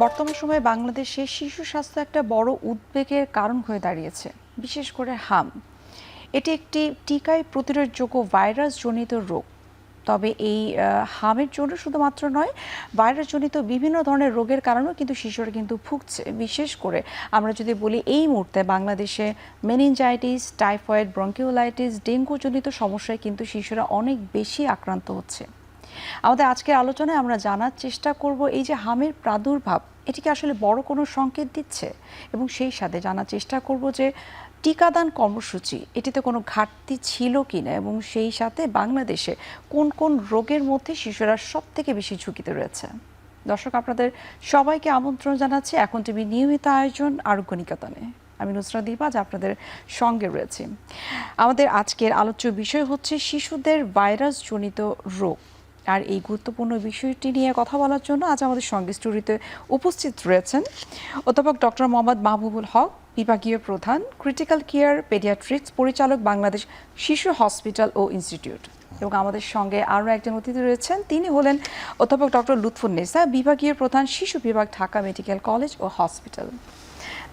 বর্তমান সময়ে বাংলাদেশে শিশু স্বাস্থ্য একটা বড় উদ্বেগের কারণ হয়ে দাঁড়িয়েছে, বিশেষ করে হাম। এটি একটি টিকায় প্রতিরোধযোগ্য ভাইরাসজনিত রোগ। তবে এই হামের জন্য শুধুমাত্র নয়, ভাইরাসজনিত বিভিন্ন ধরনের রোগের কারণেও কিন্তু শিশুরা কিন্তু ভুগছে। বিশেষ করে আমরা যদি বলি এই মুহূর্তে বাংলাদেশে মেনিনজাইটিস, টাইফয়েড, ব্রঙ্কিওলাইটিস, ডেঙ্গুজনিত সমস্যায় কিন্তু শিশুরা অনেক বেশি আক্রান্ত হচ্ছে। আমাদের আজকের আলোচনায় আমরা জানার চেষ্টা করব এই যে হামের প্রাদুর্ভাব, এটিকে আসলে বড় কোনো সংকেত দিচ্ছে, এবং সেই সাথে জানার চেষ্টা করব যে টিকাদান কর্মসূচি এটিতে কোনো ঘাটতি ছিল কিনা, এবং সেই সাথে বাংলাদেশে কোন কোন রোগের মধ্যে শিশুরা সব থেকে বেশি ঝুঁকিতে রয়েছে। দর্শক, আপনাদের সবাইকে আমন্ত্রণ জানাচ্ছি এখন টিভি নিয়মিত আয়োজন আরোগ্য নিকেতনে। আমি নুসরাত দীপা আজ আপনাদের সঙ্গে রয়েছি। আমাদের আজকের আলোচ্য বিষয় হচ্ছে শিশুদের ভাইরাসজনিত রোগ। আর এই গুরুত্বপূর্ণ বিষয়টি নিয়ে কথা বলার জন্য আজ আমাদের সঙ্গে স্টুডিওতে উপস্থিত রয়েছেন অধ্যাপক ডক্টর মোহাম্মদ মাহবুবুল হক, বিভাগীয় প্রধান, ক্রিটিক্যাল কেয়ার পেডিয়াট্রিক্স, পরিচালক, বাংলাদেশ শিশু হসপিটাল ও ইনস্টিটিউট। এবং আমাদের সঙ্গে আরও একজন অতিথি রয়েছেন, তিনি হলেন অধ্যাপক ডক্টর লুৎফুন্নেসা, বিভাগীয় প্রধান, শিশু বিভাগ, ঢাকা মেডিকেল কলেজ ও হসপিটাল।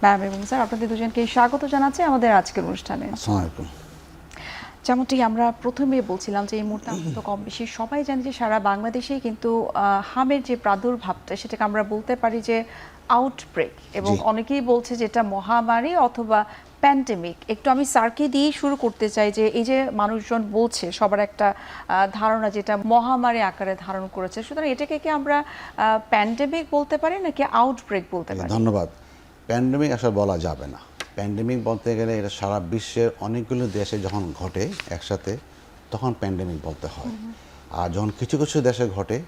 ম্যাম এবং স্যার, আপনাদের দুজনকে স্বাগত জানাচ্ছি আমাদের আজকের অনুষ্ঠানে। যেমনটি আমরা প্রথমে বলছিলাম যে এই মুহূর্তে আমরা তো কম বেশি সবাই জানি যে সারা বাংলাদেশেই কিন্তু হামের যে প্রাদুর্ভাবটা সেটাকে আমরা বলতে পারি যে আউটব্রেক, এবং অনেকেই বলছে যে এটা মহামারী অথবা প্যান্ডেমিক। একটু আমি স্যারকে দিয়েই শুরু করতে চাই যে এই যে মানুষজন বলছে, সবার একটা ধারণা যেটা মহামারী আকারে ধারণ করেছে, সুতরাং এটাকে কি আমরা প্যান্ডেমিক বলতে পারি নাকি আউটব্রেক বলতে পারি? ধন্যবাদ। প্যান্ডেমিক আসলে বলা যাবে না। প্যান্ডেমিক বলতে গেলে এটা সারা বিশ্বের অনেকগুলো দেশে যখন ঘটে একসাথে, তখন প্যান্ডেমিক বলতে হয়। আর যখন কিছু কিছু দেশে ঘটে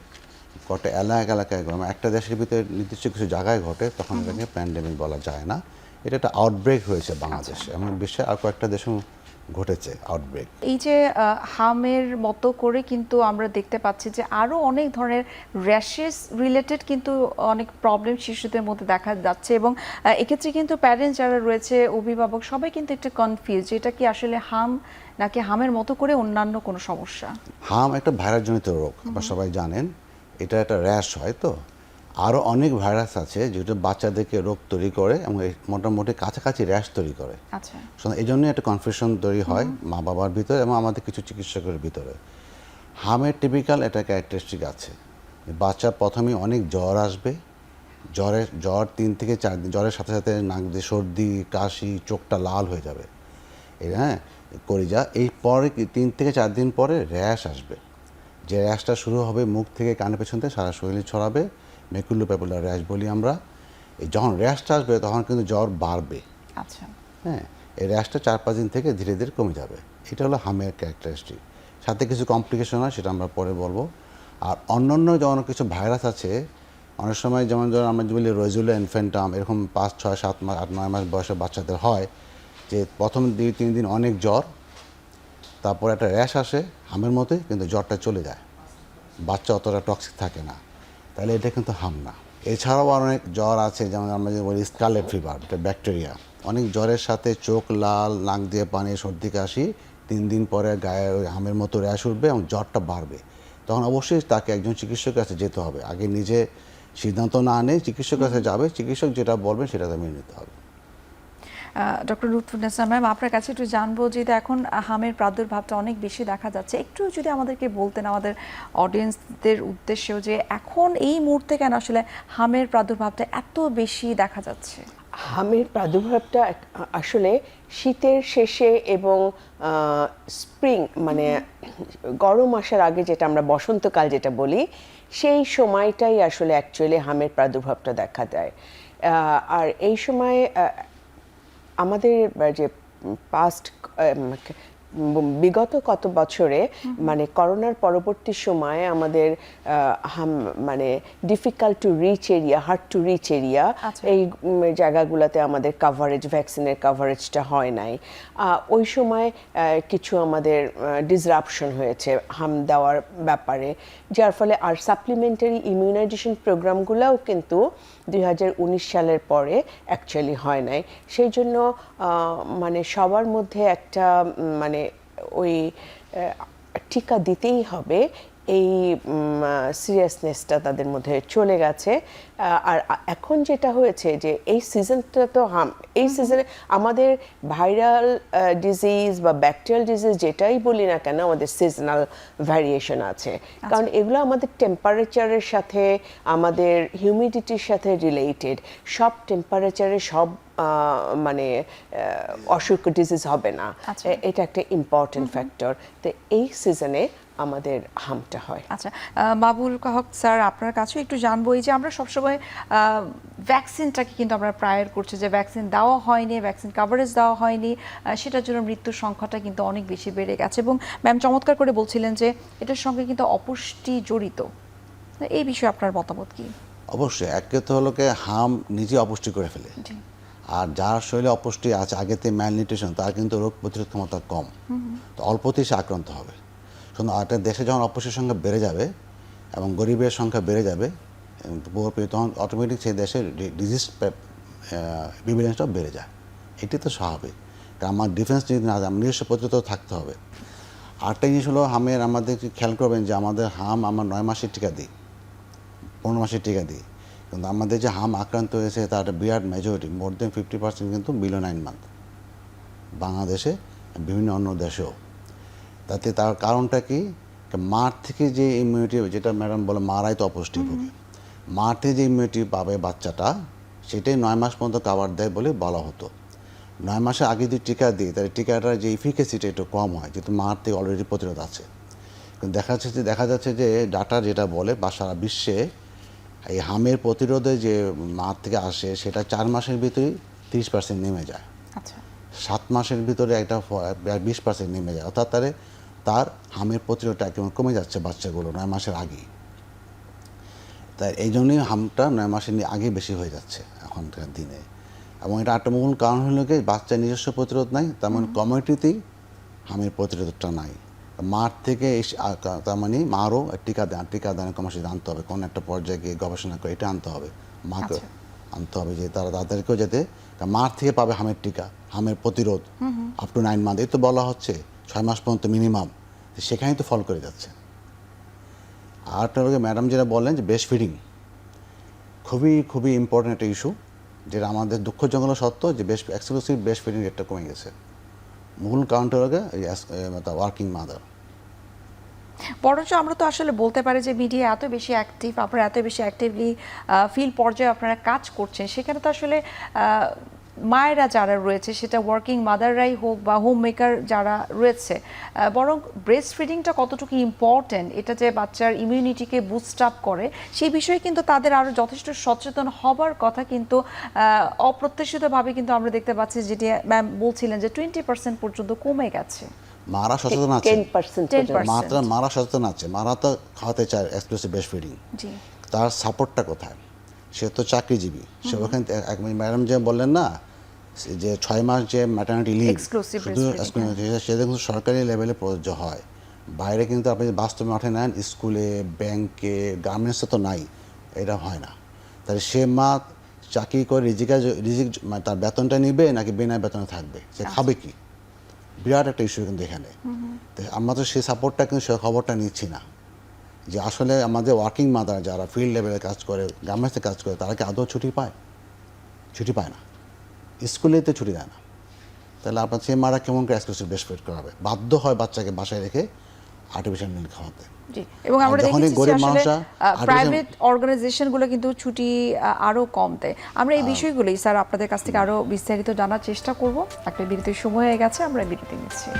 এলাকায় একটা দেশের ভিতরে নির্দিষ্ট কিছু জায়গায় ঘটে, তখন এটাকে প্যান্ডেমিক বলা যায় না। এটা একটা আউটব্রেক হয়েছে বাংলাদেশে, এবং বিশ্বে আর কয়েকটা দেশেও ঘটেছে আউটব্রেক। এই যে হামের মতো করে কিন্তু আমরা দেখতে পাচ্ছি যে আরও অনেক ধরনের র্যাশেস রিলেটেড কিন্তু অনেক প্রবলেম শিশুদের মধ্যে দেখা যাচ্ছে, এবং এক্ষেত্রে কিন্তু প্যারেন্টস যারা রয়েছে, অভিভাবক, সবাই কিন্তু একটু কনফিউজ, এটা কি আসলে হাম নাকি হামের মতো করে অন্যান্য কোনো সমস্যা। হাম একটা ভাইরাসজনিত রোগ, আপনারা সবাই জানেন। এটা একটা র্যাশ হয়। তো আরও অনেক ভাইরাস আছে যেটা বাচ্চাদেরকে রোগ তৈরি করে এবং মোটামুটি কাছাকাছি র্যাশ তৈরি করে। আচ্ছা, এই জন্যই একটা কনফিউশন তৈরি হয় মা বাবার ভিতরে এবং আমাদের কিছু চিকিৎসকের ভিতরে। হামের টিপিক্যাল একটা ক্যারেক্টারিস্টিক আছে। বাচ্চা প্রথমেই অনেক জ্বর আসবে, জ্বর 3 থেকে 4 দিন, জ্বরের সাথে সাথে নাক দিয়ে সর্দি, কাশি, চোখটা লাল হয়ে যাবে, হ্যাঁ, কলিজা। এই পরে 3 থেকে 4 দিন পরে র্যাশ আসবে। যে র্যাশটা শুরু হবে মুখ থেকে কানের পেছন থেকে সারা শরীরে ছড়াবে, ম্যাকুলোপ্যাপুলার র্যাশ বলি আমরা। যখন র্যাশটা আসবে তখন কিন্তু জ্বর বাড়বে। আচ্ছা, হ্যাঁ, এই র্যাশটা 4-5 দিন থেকে ধীরে ধীরে কমে যাবে। এটা হলো হামের ক্যারেক্টারিস্টিক। সাথে কিছু কমপ্লিকেশন হয়, সেটা আমরা পরে বলবো। আর অন্যান্য যেমন কিছু ভাইরাস আছে, অনেক সময় যেমন ধরুন আমরা বলি রোজুলা ইনফ্যান্টাম, এরকম 5, 6, 7 মাস, 8, 9 মাস বয়সের বাচ্চাদের হয় যে প্রথম 2-3 দিন অনেক জ্বর, তারপর একটা র্যাশ আসে হামের মতোই, কিন্তু জ্বরটা চলে যায়, বাচ্চা অতটা টক্সিক থাকে না, তাহলে এটা কিন্তু হাম না। এছাড়াও অনেক জ্বর আছে, যেমন আমরা যে বলি স্কারলেট ফিভার, এটা ব্যাকটেরিয়া। অনেক জ্বরের সাথে চোখ লাল, নাক দিয়ে পানি, সর্দি, কাশি, 3 দিন পরে গায়ে ওই হামের মতো র্যাশ উঠবে এবং জ্বরটা বাড়বে। তখন অবশ্যই তাকে একজন চিকিৎসকের কাছে যেতে হবে। আগে নিজে সিদ্ধান্ত না নিয়ে চিকিৎসকের কাছে যাবে, চিকিৎসক যেটা বলবেন সেটা মেনে নিতে হবে। ডক্টর লুৎফুন্নেসা ম্যাম, আপনার কাছে একটু জানবো যে এখন হামের প্রাদুর্ভাবটা অনেক বেশি দেখা যাচ্ছে, একটু যদি আমাদেরকে বলতেন আমাদের অডিয়েন্সদের উদ্দেশ্যেও যে এখন এই মুহূর্তে কেন আসলে হামের প্রাদুর্ভাবটা এত বেশি দেখা যাচ্ছে। হামের প্রাদুর্ভাবটা আসলে শীতের শেষে এবং স্প্রিং মানে গরম আসার আগে, যেটা আমরা বসন্তকাল যেটা বলি, সেই সময়টাই আসলে অ্যাকচুয়ালি হামের প্রাদুর্ভাবটা দেখা দেয়। আর এই সময় আমাদের যে পাস্ট বিগত কত বছরে মানে করোনার পরবর্তী সময়ে আমাদের মানে difficult to reach area, hard to reach area, এই জায়গাগুলোতে আমাদের কাভারেজ, ভ্যাকসিনের কাভারেজটা হয় নাই। ওই সময় কিছু আমাদের ডিসরাপশন হয়েছে হাম দেওয়ার ব্যাপারে, যার ফলে আর সাপ্লিমেন্টারি ইমিউনাইজেশন প্রোগ্রামগুলোও কিন্তু 2019 সালের পরে অ্যাকচুয়ালি হয় নাই। সেই জন্য মানে সবার মধ্যে একটা মানে ওই টিকা দিতেই হবে, এই সিরিয়াসনেসটা তাদের মধ্যে চলে গেছে। আর এখন যেটা হয়েছে যে এই সিজনটা তো এই সিজনে আমাদের ভাইরাল ডিজিজ বা ব্যাকটেরিয়াল ডিজিজ যেটাই বলি না কেন, আমাদের সিজনাল ভ্যারিয়েশন আছে। কারণ এগুলো আমাদের টেম্পারেচারের সাথে, আমাদের হিউমিডিটির সাথে রিলেটেড। সব টেম্পারেচারে সব মানে অসুখ ডিজিজ হবে না, এটা একটা ইম্পর্টেন্ট ফ্যাক্টর। তো এই সিজনে আমাদের হামটা হয়। আচ্ছা, বাবুল হক স্যার, আপনার কাছেও একটু জানবো, এই যে আমরা সবসময় ভ্যাকসিনটাকে কিন্তু আমরা প্রায়োর করছি যে ভ্যাকসিন দেওয়া হয়নি, ভ্যাকসিন কাভারেজ দেওয়া হয়নি, সেটার জন্য মৃত্যুর সংখ্যাটা কিন্তু অনেক বেশি বেড়ে গেছে। এবং ম্যাম চমৎকার করে বলছিলেন যে এটার সঙ্গে কিন্তু অপুষ্টি জড়িত। এই বিষয়ে আপনার মতামত কি? অবশ্যই, একে তো হলো হাম নিজে অপুষ্টি করে ফেলে, আর যার শরীরে অপুষ্টি আছে আগেতে ম্যালনিউট্রিশন, তার কিন্তু রোগ প্রতিরোধ ক্ষমতা কম, তো অল্পতেই সে আক্রান্ত হবে। শুধু একটা দেশে যখন অপুষ্টির সংখ্যা বেড়ে যাবে এবং গরিবের সংখ্যা বেড়ে যাবে তখন অটোমেটিক সেই দেশের ডিজিজ প্রিভিলেন্সটাও বেড়ে যায়। এটি তো স্বাভাবিক, কারণ আমার ডিফেন্স যদি না আমার নিজস্ব প্রতিরোধ থাকতে হবে। আরেকটা জিনিস হলো হামের, আমাদের খেয়াল করবেন যে আমাদের হাম আমরা 9 মাসের টিকা দিই, 15 মাসের টিকা দিই, কিন্তু আমাদের যে হাম আক্রান্ত হয়েছে তার একটা বিরাট মেজরিটি, মোর দেন 50% কিন্তু বিলো 9 মান্থ, বাংলাদেশে বিভিন্ন অন্য দেশেও। তাতে তার কারণটা কি, মার থেকে যে ইমিউনিটি, যেটা ম্যাডাম বলে মারাই তো অপুষ্টি ভোগে, মার থেকে যে ইমিউনিটি পাবে বাচ্চাটা, সেটাই 9 মাস পর্যন্ত কাভার দেয় বলে বলা হতো। 9 মাসের আগে যদি টিকা দিই তাহলে টিকাটার যে ইফিকেসিটা একটু কম হয়, যেহেতু মার থেকে অলরেডি প্রতিরোধ আছে। কিন্তু দেখা যাচ্ছে যে ডাটা যেটা বলে বা সারা বিশ্বে এই হামের প্রতিরোধে যে মার থেকে আসে সেটা 4 মাসের ভিতরেই 30% নেমে যায়। আচ্ছা, 7 মাসের ভিতরে একটা 20% নেমে যায়, অর্থাৎ তার হামের প্রতিরোধটা একেবারে কমে যাচ্ছে বাচ্চাগুলো 9 মাসের আগেই। তাই এই জন্যই হামটা 9 মাসের আগেই বেশি হয়ে যাচ্ছে এখনকার দিনে। এবং এটা একটা মূল কারণ হলো কি, বাচ্চার নিজস্ব প্রতিরোধ নাই, তেমন কমিউনিটিতেই হামের প্রতিরোধটা নাই। মার থেকে তার মানে মারও টিকা দানের কর্মসূচি আনতে হবে, কোনো একটা পর্যায়ে গিয়ে গবেষণা করে এটা আনতে হবে, মাকে আনতে হবে যে তাদেরকেও যাতে মার থেকে পাবে হামের টিকা, হামের প্রতিরোধ আপ টু 9 মান্থ, এই তো বলা হচ্ছে 6 মাস পর্যন্ত মিনিমাম, সেখানেই তো ফল করে যাচ্ছে। আর ম্যাডাম যেটা বললেন যে ব্রেস্ট ফিডিং খুবই খুবই ইম্পর্টেন্ট একটা ইস্যু, যেটা আমাদের দুঃখজনক সত্য যে এক্সক্লুসিভ ব্রেস্ট ফিডিং রেটটা কমে গেছে। মূল কারণটা হলো ওয়ার্কিং মাদার। বরঞ্চ আমরা তো আসলে বলতে পারি যে মিডিয়া এত বেশি অ্যাক্টিভ, আপনারা এত বেশি অ্যাক্টিভলি ফিল্ড পর্যায়ে আপনারা কাজ করছেন, সেখানে তো আসলে মায়েরা যারা রয়েছে, সেটা ওয়ার্কিং মাদাররাই হোক বা হোম মেকার যারা রয়েছে, বরং ব্রেস্ট ফিডিংটা কতটুকু ইম্পর্টেন্ট, এটা যে বাচ্চার ইমিউনিটিকে বুস্ট আপ করে, সেই বিষয়ে কিন্তু তাদের আরও যথেষ্ট সচেতন হবার কথা। কিন্তু অপ্রত্যাশিতভাবে কিন্তু আমরা দেখতে পাচ্ছি, যেটি ম্যাম বলছিলেন যে 20% পর্যন্ত কমে গেছে। মারা সচেতন আছে, 10% মারা সচেতন আছে, মারা তো খাওয়াতে চায় এক্সক্লুসিভ ব্রেস্ট ফিডিং, তার সাপোর্টটা কোথায়? সে তো চাকরিজীবী, সে ওখানে ম্যাডাম যে বললেন না যে 6 মাস যে ম্যাটারনিটি লিভ শুধু সেটা কিন্তু সরকারি লেভেলে প্রযোজ্য হয়, বাইরে কিন্তু আপনি বাস্তবে মাঠে নেন, স্কুলে, ব্যাংকে, গার্মেন্টসে তো নাই, এটা হয় না। তাহলে সে মা চাকরি করে রিজিক তার বেতনটা নিবে নাকি বিনা বেতনে থাকবে, সে খাবে কি? বিরাট একটা ইস্যু কিন্তু এখানে। আমরা তো সেই সাপোর্টটা কিন্তু সে খবরটা নিচ্ছি না, যে আসলে আমাদের ওয়ার্কিং মাদার যারা ফিল্ড লেভেলে কাজ করে, গার্মেন্টসে কাজ করে, তারা কি আদৌ ছুটি পায়? ছুটি পায় না, স্কুলেতে ছুটি দেয় না। তাহলে আপনার সেই মারা কেমন করে এক্সক্লুসিভ ব্রেস্ট ফিড করাবে? বাধ্য হয় বাচ্চাকে বাসায় রেখে আর্টিফিশিয়াল মিল্ক খাওয়াতে। এবং আমরা দেখেছি আসলে প্রাইভেট অর্গানাইজেশনগুলো কিন্তু ছুটি আরো কম দেয়। আমরা এই বিষয়গুলোই স্যার আপনাদের কাছ থেকে আরো বিস্তারিত জানার চেষ্টা করব। একটা বিরতির সময় হয়ে গেছে, আমরা বিরতি নিচ্ছি।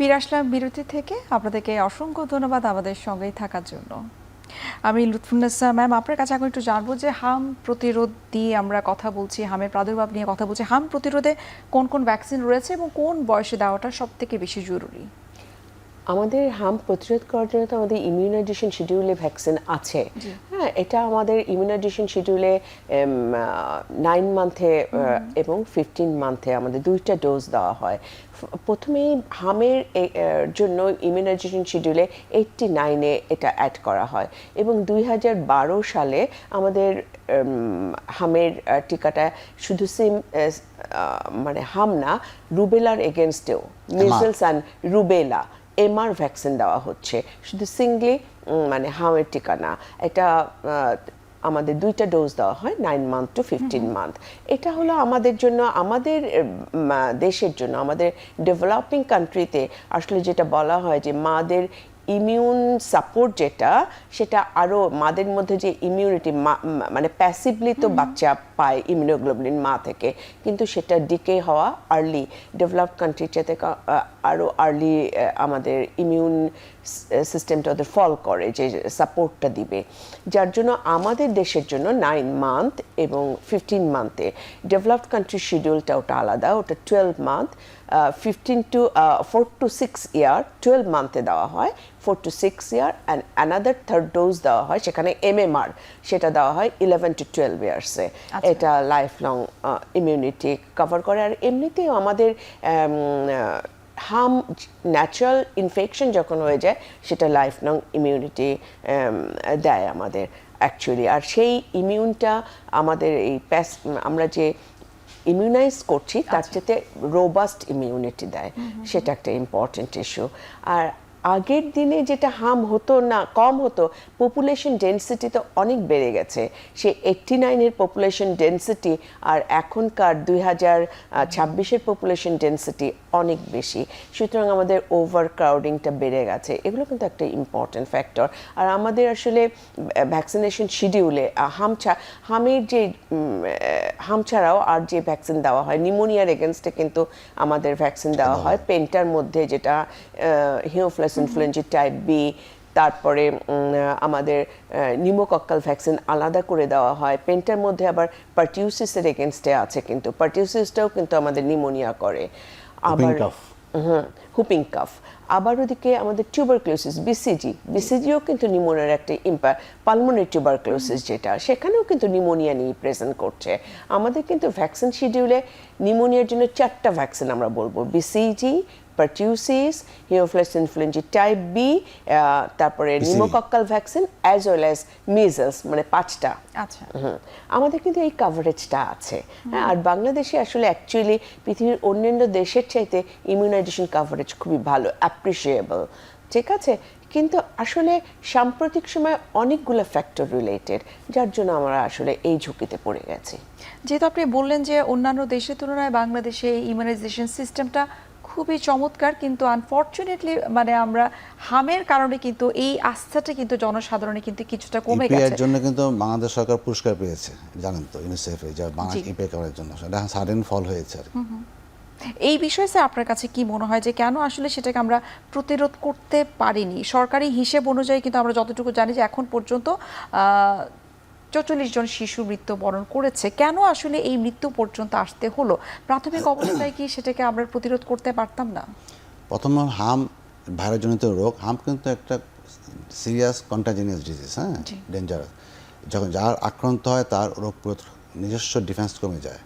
ফিরে আসলাম বিরতি থেকে। আপনাদেরকে অসংখ্য ধন্যবাদ আমাদের সঙ্গেই থাকার জন্য। আমি লুৎফুন্নেসা ম্যাম, আপনার কাছে এখন একটু জানবো যে হাম প্রতিরোধ দিয়ে আমরা কথা বলছি, হামের প্রাদুর্ভাব নিয়ে কথা বলছি, হাম প্রতিরোধে কোন কোন ভ্যাকসিন রয়েছে এবং কোন বয়সে দেওয়াটা সব থেকে বেশি জরুরি? আমাদের হাম প্রতিরোধ করার জন্য তো আমাদের ইমিউনাইজেশন শিডিউলে ভ্যাকসিন আছে। হ্যাঁ, এটা আমাদের ইমিউনাইজেশন শিডিউলে 9 মান্থে এবং 15 মান্থে আমাদের 2টা ডোজ দেওয়া হয়। প্রথমেই হামের জন্য ইমিউনাইজেশন শিডিউলে 89-এ এটা অ্যাড করা হয় এবং 2012 সালে আমাদের হামের টিকাটা শুধু মানে হাম না, রুবেলার এগেনস্টেও, measles and rubella MR vaccine দেওয়া হচ্ছে, শুধু সিঙ্গলি মানে হামের টিকা না। এটা আমাদের 2টা ডোজ দেওয়া হয় 9 মান্থ টু 15 মান্থ। এটা হলো আমাদের জন্য, আমাদের দেশের জন্য, আমাদের ডেভেলপিং কান্ট্রিতে আসলে যেটা বলা হয় যে মাদের ইমিউন সাপোর্ট যেটা, সেটা আরও মাদের মধ্যে যে ইমিউনিটি, মানে প্যাসিভলি তো বাচ্চা পায় ইমিউনোগ্লোবুলিন মা থেকে, কিন্তু সেটা ডিকে হওয়া আর্লি ডেভেলপড কান্ট্রির চাইতে আরও আর্লি আমাদের ইমিউন সিস্টেমটা ওদের ফল করে, যে সাপোর্টটা দিবে। যার জন্য আমাদের দেশের জন্য 9 মান্থ এবং 15 মান্থে, ডেভেলপড কান্ট্রির শিডিউলটা ওটা আলাদা, ওটা 12 মান্থ, 4 to 6 ইয়ার 12 মান্থে দেওয়া হয়, 4 to 6 year, and another third dose দেওয়া হয়, সেখানে এমএমআর, সেটা দেওয়া হয় 11 to 12 ইয়ার্সে। এটা লাইফ লং ইমিউনিটি কভার করে। আর এমনিতেও আমাদের হাম ন্যাচারাল ইনফেকশন যখন হয়ে যায়, সেটা লাইফ লং ইমিউনিটি দেয় আমাদের অ্যাকচুয়ালি। আর সেই ইমিউনটা আমাদের এই আমরা যে ইমিউনাইজ করছি তার চেয়ে রোবাস্ট ইমিউনিটি দেয়, সেটা একটা ইম্পর্টেন্ট ইস্যু। আর আগের দিনে যেটা হাম হতো না, কম হতো, পপুলেশন ডেন্সিটি তো অনেক বেড়ে গেছে। সে 89-এর পপুলেশন ডেন্সিটি আর এখনকার 2026-এর পপুলেশন ডেন্সিটি অনেক বেশি, সুতরাং আমাদের ওভার ক্রাউডিংটা বেড়ে গেছে। এগুলো কিন্তু একটা ইম্পর্টেন্ট ফ্যাক্টর। আর আমাদের আসলে ভ্যাকসিনেশন শিডিউলে হামের যে হাম ছাড়াও আর যে ভ্যাকসিন দেওয়া হয়, নিউমোনিয়ার এগেনস্টে কিন্তু আমাদের ভ্যাকসিন দেওয়া হয়। পেন্টার মধ্যে যেটা হিমোফিলাস ইনফ্লুয়েঞ্জা টাইপ বি, তারপরে আমাদের নিউমোকক্কাল ভ্যাকসিন আলাদা করে দেওয়া হয়। পেন্টার মধ্যে আবার পার্টিউসিসের এগেনস্টে আছে, কিন্তু পার্টিউসিসটাও কিন্তু আমাদের নিউমোনিয়া করে। আবার হুপিং কাফ। আবার ওদিকে আমাদের টিউবারক্লোসিস, বিসিজিও কিন্তু নিউমোনিয়ার একটা পালমোনারি টিউবারক্লোসিস যেটা, সেখানেও কিন্তু নিউমোনিয়া নিয়ে প্রেজেন্ট করছে। আমাদের কিন্তু ভ্যাকসিন শিডিউলে নিউমোনিয়ার জন্য 4টা ভ্যাকসিন আমরা বলবো, BCG, pertussis, haemophilus influenzae type B, তারপরে pneumococcal vaccine, as well as measles, মানে 5টা। আচ্ছা, আমাদের কিন্তু এই কাভারেজটা আছে। হ্যাঁ, আর বাংলাদেশে আসলে অ্যাকচুয়ালি পৃথিবীর অন্যান্য দেশের চাইতে ইমিউনাইজেশন কাভারেজ খুবই ভালো, অ্যাপ্রিসিয়েবল, ঠিক আছে। কিন্তু আসলে সাম্প্রতিক সময় অনেকগুলো ফ্যাক্টর রিলেটেড, যার জন্য আমরা আসলে এই ঝুঁকিতে পড়ে গেছি। যেহেতু আপনি বললেন যে অন্যান্য দেশের তুলনায় বাংলাদেশে ইমিউনাইজেশন সিস্টেমটা খুবই চমৎকার, কিন্তু আনফর্চুনেটলি মানে আমরা হামের কারণে কিন্তু এই আস্থাটা কিন্তু জনসাধারণে কিন্তু কিছুটা কমে গেছে। এর জন্য কিন্তু বাংলাদেশ সরকার পুরস্কার পেয়েছে, জানেন তো, ইউনিসেফে, যা বাংলাদেশ ইপে করার জন্য এটা সাডেন ফল হয়েছে আর কি। এই বিষয়ে স্যার আপনার কাছে কি মনে হয় যে কেন আসলে সেটাকে আমরা প্রতিরোধ করতে পারিনি? সরকারি হিসেব অনুযায়ী কিন্তু আমরা যতটুকু জানি যে এখন পর্যন্ত 44 জন শিশু মৃত্যুবরণ করেছে। কেন আসলে এই মৃত্যু পর্যন্ত আসতে হলো? প্রাথমিক অবস্থায় কি সেটাকে আমরা প্রতিরোধ করতে পারতাম না? প্রথম হাম ভাইরাসজনিত রোগ। হাম কিন্তু একটা সিরিয়াস কন্টাজিনিয়াস ডিজিজ, হ্যাঁ, ডেঞ্জারাস। যখন যার আক্রান্ত হয় তার রোগ নিজস্ব ডিফেন্স কমে যায়,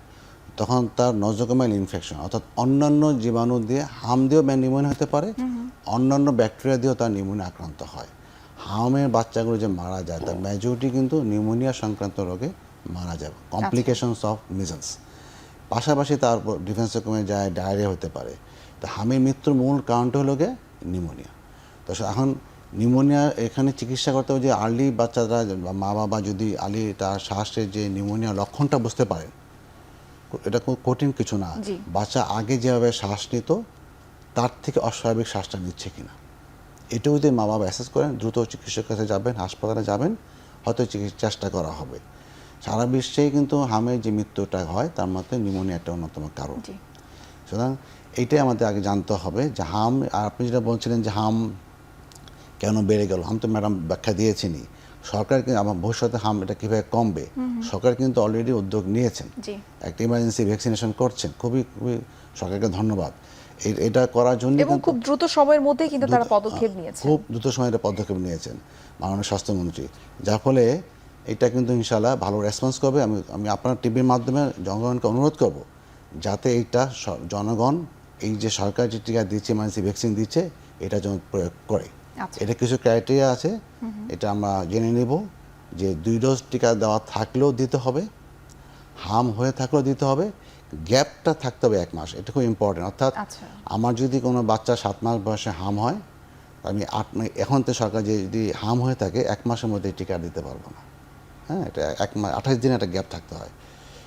তখন তার নজোকোমাইল ইনফেকশন, অর্থাৎ অন্যান্য জীবাণু দিয়ে, হাম দিয়েও নিউমোনিয়া হতে পারে, অন্যান্য ব্যাকটেরিয়া দিয়েও তার নিউমোনিয়া আক্রান্ত হয়। হামের বাচ্চাগুলো যে মারা যায় তার মেজরিটি কিন্তু নিউমোনিয়া সংক্রান্ত রোগে মারা যাবে, কমপ্লিকেশনস অফ মিজলস। পাশাপাশি তার ডিফেন্সে কমে যায়, ডায়রিয়া হতে পারে। তো হামের মৃত্যুর মূল কারণটা হলো গিয়ে নিউমোনিয়া। তো এখন নিউমোনিয়া এখানে চিকিৎসা করতে হবে যে আর্লি বাচ্চারা, মা বাবা যদি আর্লি তার শ্বাসের যে নিউমোনিয়া লক্ষণটা বুঝতে পারেন, এটা খুব কঠিন কিছু না। বাচ্চা আগে যেভাবে শ্বাস নিত তার থেকে অস্বাভাবিক শ্বাসটা নিচ্ছে কিনা, এটাও যদি মা বাবা অ্যাসেস করেন, দ্রুত চিকিৎসকের কাছে যাবেন, হাসপাতালে যাবেন, হয়তো চেষ্টা করা হবে। সারা বিশ্বেই কিন্তু হামের যে মৃত্যুটা হয় তার মধ্যে নিউমোনিয়া একটা অন্যতম কারণ। সুতরাং এইটাই আমাদের আগে জানতে হবে যে হাম, আর আপনি যেটা বলছিলেন যে হাম কেন বেড়ে গেল, হাম তো ম্যাডাম ব্যাখ্যা দিয়েছেনই। সরকার কিন্তু আমার ভবিষ্যতে হাম এটা কীভাবে কমবে, সরকার কিন্তু অলরেডি উদ্যোগ নিয়েছেন, জি। একটা ইমার্জেন্সি ভ্যাকসিনেশন করছেন, খুবই খুবই সরকারকে ধন্যবাদ। এটা করার জন্য এবং খুব দ্রুত সময়ের মধ্যেই কিন্তু তারা পদক্ষেপ নিয়েছে। খুব দ্রুত সময়ে এটা পদক্ষেপ নিয়েছেন মাননীয় স্বাস্থ্যমন্ত্রী, যার ফলে এটা কিন্তু ইনশাআল্লাহ ভালো রেসপন্স করবে। আমি আপনার টিভির মাধ্যমে জনগণকে অনুরোধ করব যাতে এইটা জনগণ এই যে সরকার যে টিকা দিচ্ছে, ইমার্জেন্সি ভ্যাকসিন দিচ্ছে, এটা যেন প্রয়োগ করে। আচ্ছা। এটা কিছু ক্রাইটেরিয়া আছে, এটা আমরা জেনে নেব যে 2 ডোজ টিকা দেওয়া থাকলেও দিতে হবে, হাম হয়ে থাকলেও দিতে হবে, গ্যাপটা থাকতে হবে 1 মাস, এটা খুব ইম্পর্টেন্ট। অর্থাৎ আচ্ছা। আমার যদি কোনো বাচ্চা 7 মাস বয়সে হাম হয়, আমি 8 মাস, এখন তো সরকার যদি হাম হয়ে থাকে 1 মাসের মধ্যে টিকা দিতে পারবো না। হ্যাঁ, এটা 1 মাস 28 দিন একটা গ্যাপ থাকতে হয়।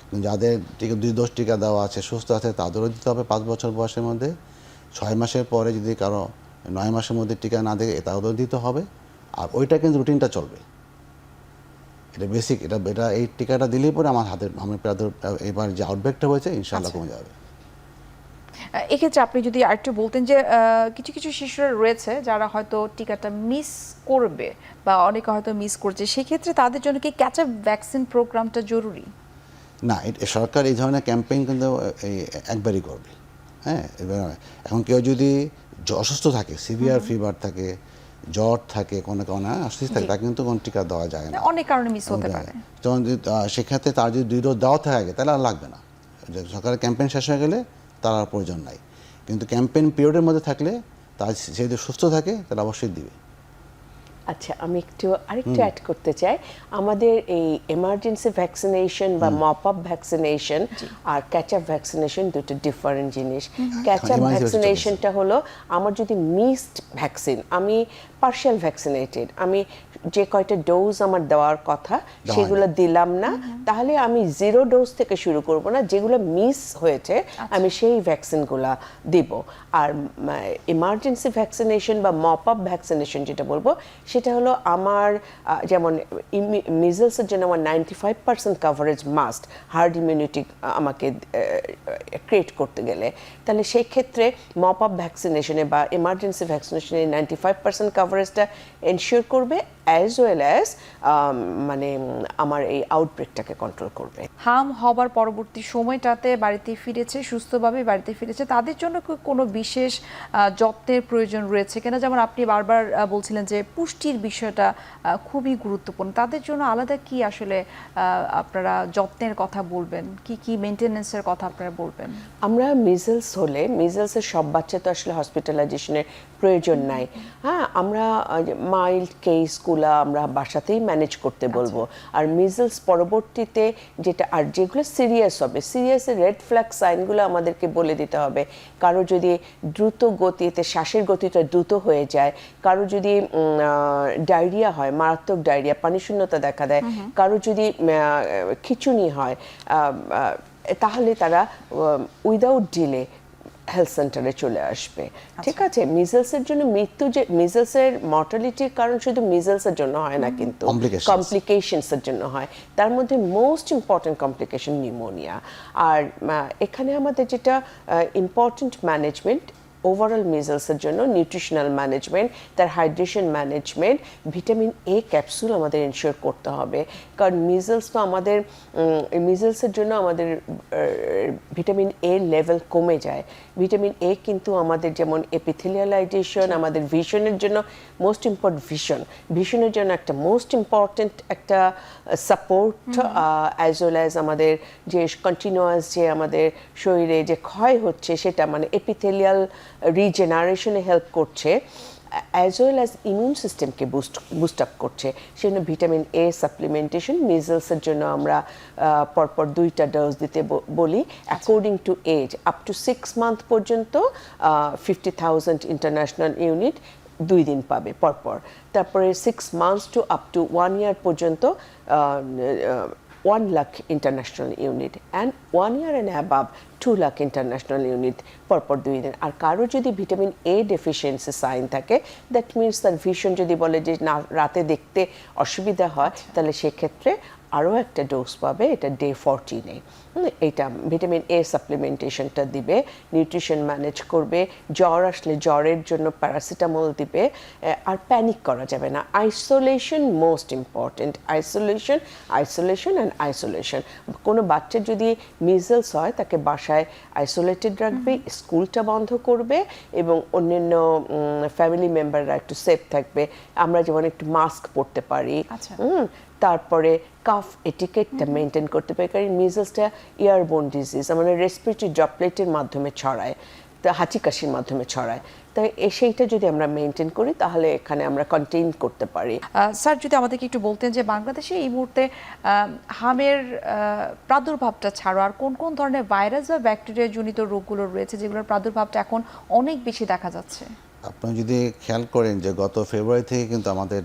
কিন্তু যাদের টিকা 2 ডোজ টিকা দেওয়া আছে, সুস্থ আছে, তাদেরও দিতে হবে 5 বছর বয়সের মধ্যে। 6 মাসের পরে যদি কারো 9 মাসের মধ্যে টিকা না দেয়, তাদেরও দিতে হবে। আর ওইটা কিন্তু রুটিনটা চলবে, এটা বেসিক। এটা এই টিকাটা দিলেই পরে আমার হাতের এবার যে আউটব্রেকটা হয়েছে ইনশাআল্লাহ কমে যাবে। এক্ষেত্রে আপনি যদি আরেকটু বলতেন যে কিছু কিছু শিশুরা রয়েছে যারা হয়তো টিকাটা মিস করবে বা অনেকে হয়তো মিস করছে, সেক্ষেত্রে তাদের জন্য কি ক্যাচ আপ ভ্যাকসিন প্রোগ্রামটা জরুরি? না, সরকার এই ধরনের ক্যাম্পেইন কিন্তু একবারই করবে। হ্যাঁ, এখন কেউ যদি অসুস্থ থাকে, সিভিয়ার ফিভার থাকে, জ্বর থাকে, কোনো অসুস্থ থাকে, তাকে কিন্তু কোনো টিকা দেওয়া যায় না, অনেক কারণে মিস হতে পারে। তখন সেক্ষেত্রে তার যদি 2 ডোজ দেওয়া থাকে তাহলে আর লাগবে না। সরকারের ক্যাম্পেইন শেষ হয়ে গেলে তার আর প্রয়োজন নাই। কিন্তু ক্যাম্পেইন পিরিয়ডের মধ্যে থাকলে তার সে যদি সুস্থ থাকে তাহলে অবশ্যই দিবে। আচ্ছা, আমি আরেকটু অ্যাড করতে চাই। আমাদের এই এমার্জেন্সি ভ্যাকসিনেশন বা মপ আপ ভ্যাকসিনেশন আর ক্যাচ আপ ভ্যাকসিনেশন দুটো ডিফারেন্ট জিনিস। ক্যাচ আপ emergency ভ্যাকসিনেশনটা হলো আমার যদি মিসড ভ্যাকসিন, আমি পার্শিয়াল ভ্যাকসিনেটেড, আমি যে কয়টা ডোজ আমার দেওয়ার কথা সেগুলো দিলাম না, তাহলে আমি 0 ডোজ থেকে শুরু করব না, যেগুলো মিস হয়েছে আমি সেই ভ্যাকসিনগুলো দিব। আর ইমার্জেন্সি ভ্যাকসিনেশন বা মপ আপ ভ্যাকসিনেশন যেটা বলবো, সেটা হলো আমার যেমন মিজলসের জন্য আমার 95% কাভারেজ মাস্ট, হার্ড ইমিউনিটি আমাকে ক্রিয়েট করতে গেলে, তাহলে সেই ক্ষেত্রে মপ আপ ভ্যাকসিনেশনে বা ইমার্জেন্সি ভ্যাকসিনেশনে 95% কাভারেজটা এনশিওর করবে, অ্যাজ ওয়েল অ্যাজ মানে আমার এই আউটব্রেকটাকে কন্ট্রোল করবে। হাম হবার পরবর্তী সময়টাতে বাড়িতে ফিরেছে, সুস্থভাবে বাড়িতে ফিরেছে, তাদের জন্য কি কোনো বিশেষ যত্নের প্রয়োজন রয়েছে কিনা? যেমন আপনি বারবার বলছিলেন যে পুষ্টির বিষয়টা খুবই গুরুত্বপূর্ণ, তাদের জন্য আলাদা কি আসলে আপনারা যত্নের কথা বলবেন, কি কি মেনটেনেন্সের কথা আপনারা বলবেন? আমরা মিজলস হলে, মিজলসের সব বাচ্চা তো আসলে হসপিটালাইজেশনের প্রয়োজন নাই। হ্যাঁ, আমরা মাইল্ড কেসগুলো আমরা বাসাতেই ম্যানেজ করতে বলবো। আর মিজলস পরবর্তীতে যেটা, আর যেগুলো সিরিয়াস হবে, সিরিয়াসের রেড ফ্ল্যাগ সাইনগুলো আমাদেরকে বলে দিতে হবে। কারো যদি দ্রুত গতিতে শ্বাসের গতিটা দ্রুত হয়ে যায়, কারো যদি ডায়রিয়া হয়, মারাত্মক ডায়রিয়া, পানিশূন্যতা দেখা দেয়, কারো যদি খিঁচুনি হয়, তাহলে তারা উইদাউট ডিলে হেলথ সেন্টারে চলে আসবে। ঠিক আছে, মিজলসের জন্য মিজলসের মর্টালিটির কারণ শুধু মিজলসের জন্য হয় না, কিন্তু কমপ্লিকেশনসের জন্য হয়। তার মধ্যে মোস্ট ইম্পর্টেন্ট কমপ্লিকেশন নিউমোনিয়া। আর এখানে আমাদের যেটা ইম্পর্টেন্ট ম্যানেজমেন্ট ওভারঅল মিজলসের জন্য, নিউট্রিশনাল ম্যানেজমেন্ট, তার hydration management, vitamin A capsule আমাদের এনশিওর করতে হবে। কারণ মিজলস তো আমাদের, মিজলসের জন্য আমাদের ভিটামিন এ লেভেল কমে যায়। ভিটামিন এ কিন্তু আমাদের যেমন এপিথেলিয়ালাইজেশন, আমাদের ভিশনের জন্য মোস্ট ইম্পর্টেন্ট, ভিশনের জন্য একটা মোস্ট ইম্পর্টেন্ট একটা সাপোর্ট, অ্যাজ ওয়েল অ্যাজ আমাদের যে কন্টিনিউয়াস যে আমাদের শরীরে যে ক্ষয় হচ্ছে সেটা, মানে এপিথেলিয়াল রিজেনারেশনে হেল্প করছে, অ্যাজ ওয়েল অ্যাজ ইমিউন সিস্টেমকে বুস্ট আপ করছে। সেজন্য ভিটামিন এ সাপ্লিমেন্টেশন মিজলসের জন্য আমরা পরপর 2টা ডোজ দিতে বলি, according to age. Up to 6 month পর্যন্ত 50,000 ইন্টারন্যাশনাল ইউনিট 2 দিন পাবে পরপর। তারপরে 6 মান্থস টু আপ টু 1 ইয়ার পর্যন্ত 1 lakh international unit, and 1 year and above 2 lakh international unit পরপর 2 দিন। আর কারো যদি ভিটামিন এ ডেফিসিয়েন্সি সাইন থাকে, দ্যাট মিনস তার ভিশন যদি বলে যে না রাতে দেখতে অসুবিধা হয়, তাহলে সেক্ষেত্রে আরও একটা ডোজ পাবে, এটা ডে 14-এ। এটা ভিটামিন এ সাপ্লিমেন্টেশনটা দিবে, নিউট্রিশন ম্যানেজ করবে, জ্বর আসলে জ্বরের জন্য প্যারাসিটামল দিবে। আর প্যানিক করা যাবে না। Isolation most important, isolation, isolation and isolation. কোনো বাচ্চার যদি মিজলস হয় তাকে বাসায় আইসোলেটেড রাখবে, স্কুলটা বন্ধ করবে, এবং অন্যান্য ফ্যামিলি মেম্বাররা একটু সেফ থাকবে। আমরা যেমন একটু মাস্ক পরতে পারি, আচ্ছা। তারপরে কাফ এটিকেটটা মেনটেন করতে পারি, কারণ মিজলসটা এয়ারবোন ডিজিজ, আমাদের রেসপিরেটরি ড্রপলেটের মাধ্যমে ছড়ায়, তা হাঁচি কাশির মাধ্যমে ছড়ায়। তাই সেইটা যদি আমরা মেনটেন করি তাহলে এখানে আমরা কন্টেইন করতে পারি। স্যার, যদি আমাদেরকে একটু বলতেন যে বাংলাদেশে এই মুহূর্তে হামের প্রাদুর্ভাবটা ছাড়া আর কোন কোন ধরনের ভাইরাস বা ব্যাকটেরিয়া জনিত রোগগুলো রয়েছে যেগুলোর প্রাদুর্ভাবটা এখন অনেক বেশি দেখা যাচ্ছে? আপনি যদি খেয়াল করেন যে গত ফেব্রুয়ারি থেকে কিন্তু আমাদের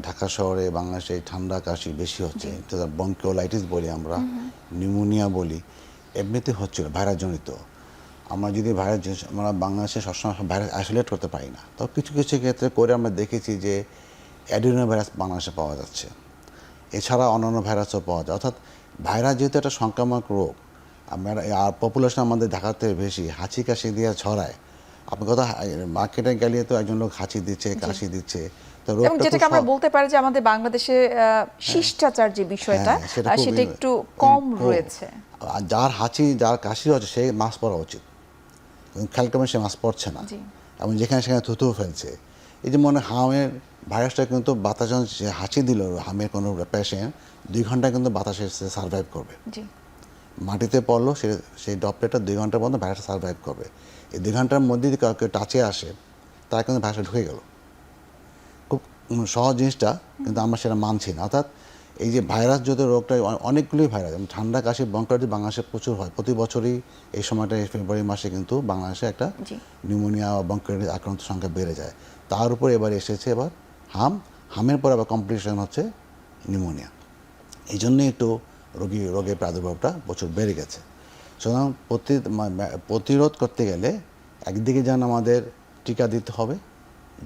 ঢাকা শহরে বাংলাদেশে ঠান্ডা কাশি বেশি হচ্ছে, ব্রঙ্কিওলাইটিস বলি আমরা, নিউমোনিয়া বলি, এমনিতে হচ্ছিল ভাইরাসজনিত। আমরা যদি আমরা বাংলাদেশে সবসময় ভাইরাস আইসোলেট করতে পারি না, তো কিছু কিছু ক্ষেত্রে করে আমরা দেখেছি যে অ্যাডিনো ভাইরাস বাংলাদেশে পাওয়া যাচ্ছে, এছাড়া অন্যান্য ভাইরাসও পাওয়া যায়। অর্থাৎ ভাইরাস যেহেতু একটা সংক্রামক রোগ, আমরা আর পপুলেশন আমাদের ঢাকার থেকে বেশি, হাঁচি কাশি দিয়ে ছড়ায়। আপনি কথা মার্কেটে গেলে তো একজন লোক হাঁচি দিচ্ছে, কাশি দিচ্ছে, তো এবং যেটাকে আমরা বলতে পারি যে আমাদের বাংলাদেশে শিষ্টাচার যে বিষয়টা সেটা একটু কম রয়েছে। যার হাঁচি যার কাশি হচ্ছে সে মাস্ক পরা উচিত, খেয়াল করবেন সে মাস্ক পরছে না, এবং যেখানে সেখানে থুতু ফেলছে। এই যে মনে হামের ভাইরাসটা কিন্তু বাতাস হাঁচি দিল, হামের কোনো পেশেন্ট 2 ঘন্টা কিন্তু বাতাসে সার্ভাইভ করবে। মাটিতে পড়লো সেই ড্রপলেটটা 2 ঘন্টার পর্যন্ত ভাইরাসটা সার্ভাইভ করবে। এই 2 ঘন্টার মধ্যে যদি কাউকে টাচে আসে তার কিন্তু ভাইরাসটা ঢুকে গেল। খুব সহজ জিনিসটা, কিন্তু আমরা সেটা মানছি না। অর্থাৎ এই যে ভাইরাস যদি রোগটা, অনেকগুলোই ভাইরাস, ঠান্ডা কাশি ব্রঙ্কাইটিস বাংলাদেশে প্রচুর হয়। প্রতি বছরই এই সময়টা ফেব্রুয়ারি মাসে কিন্তু বাংলাদেশে একটা নিউমোনিয়া বা ব্রঙ্কাইটিস আক্রান্ত সংখ্যা বেড়ে যায়। তার উপর এবার এসেছে এবার হামের পর আবার কমপ্লিকেশন হচ্ছে নিউমোনিয়া। এই জন্যই একটু রোগের প্রাদুর্ভাবটা প্রচুর বেড়ে গেছে। সুতরাং প্রতিরোধ করতে গেলে একদিকে যেন আমাদের টিকা দিতে হবে,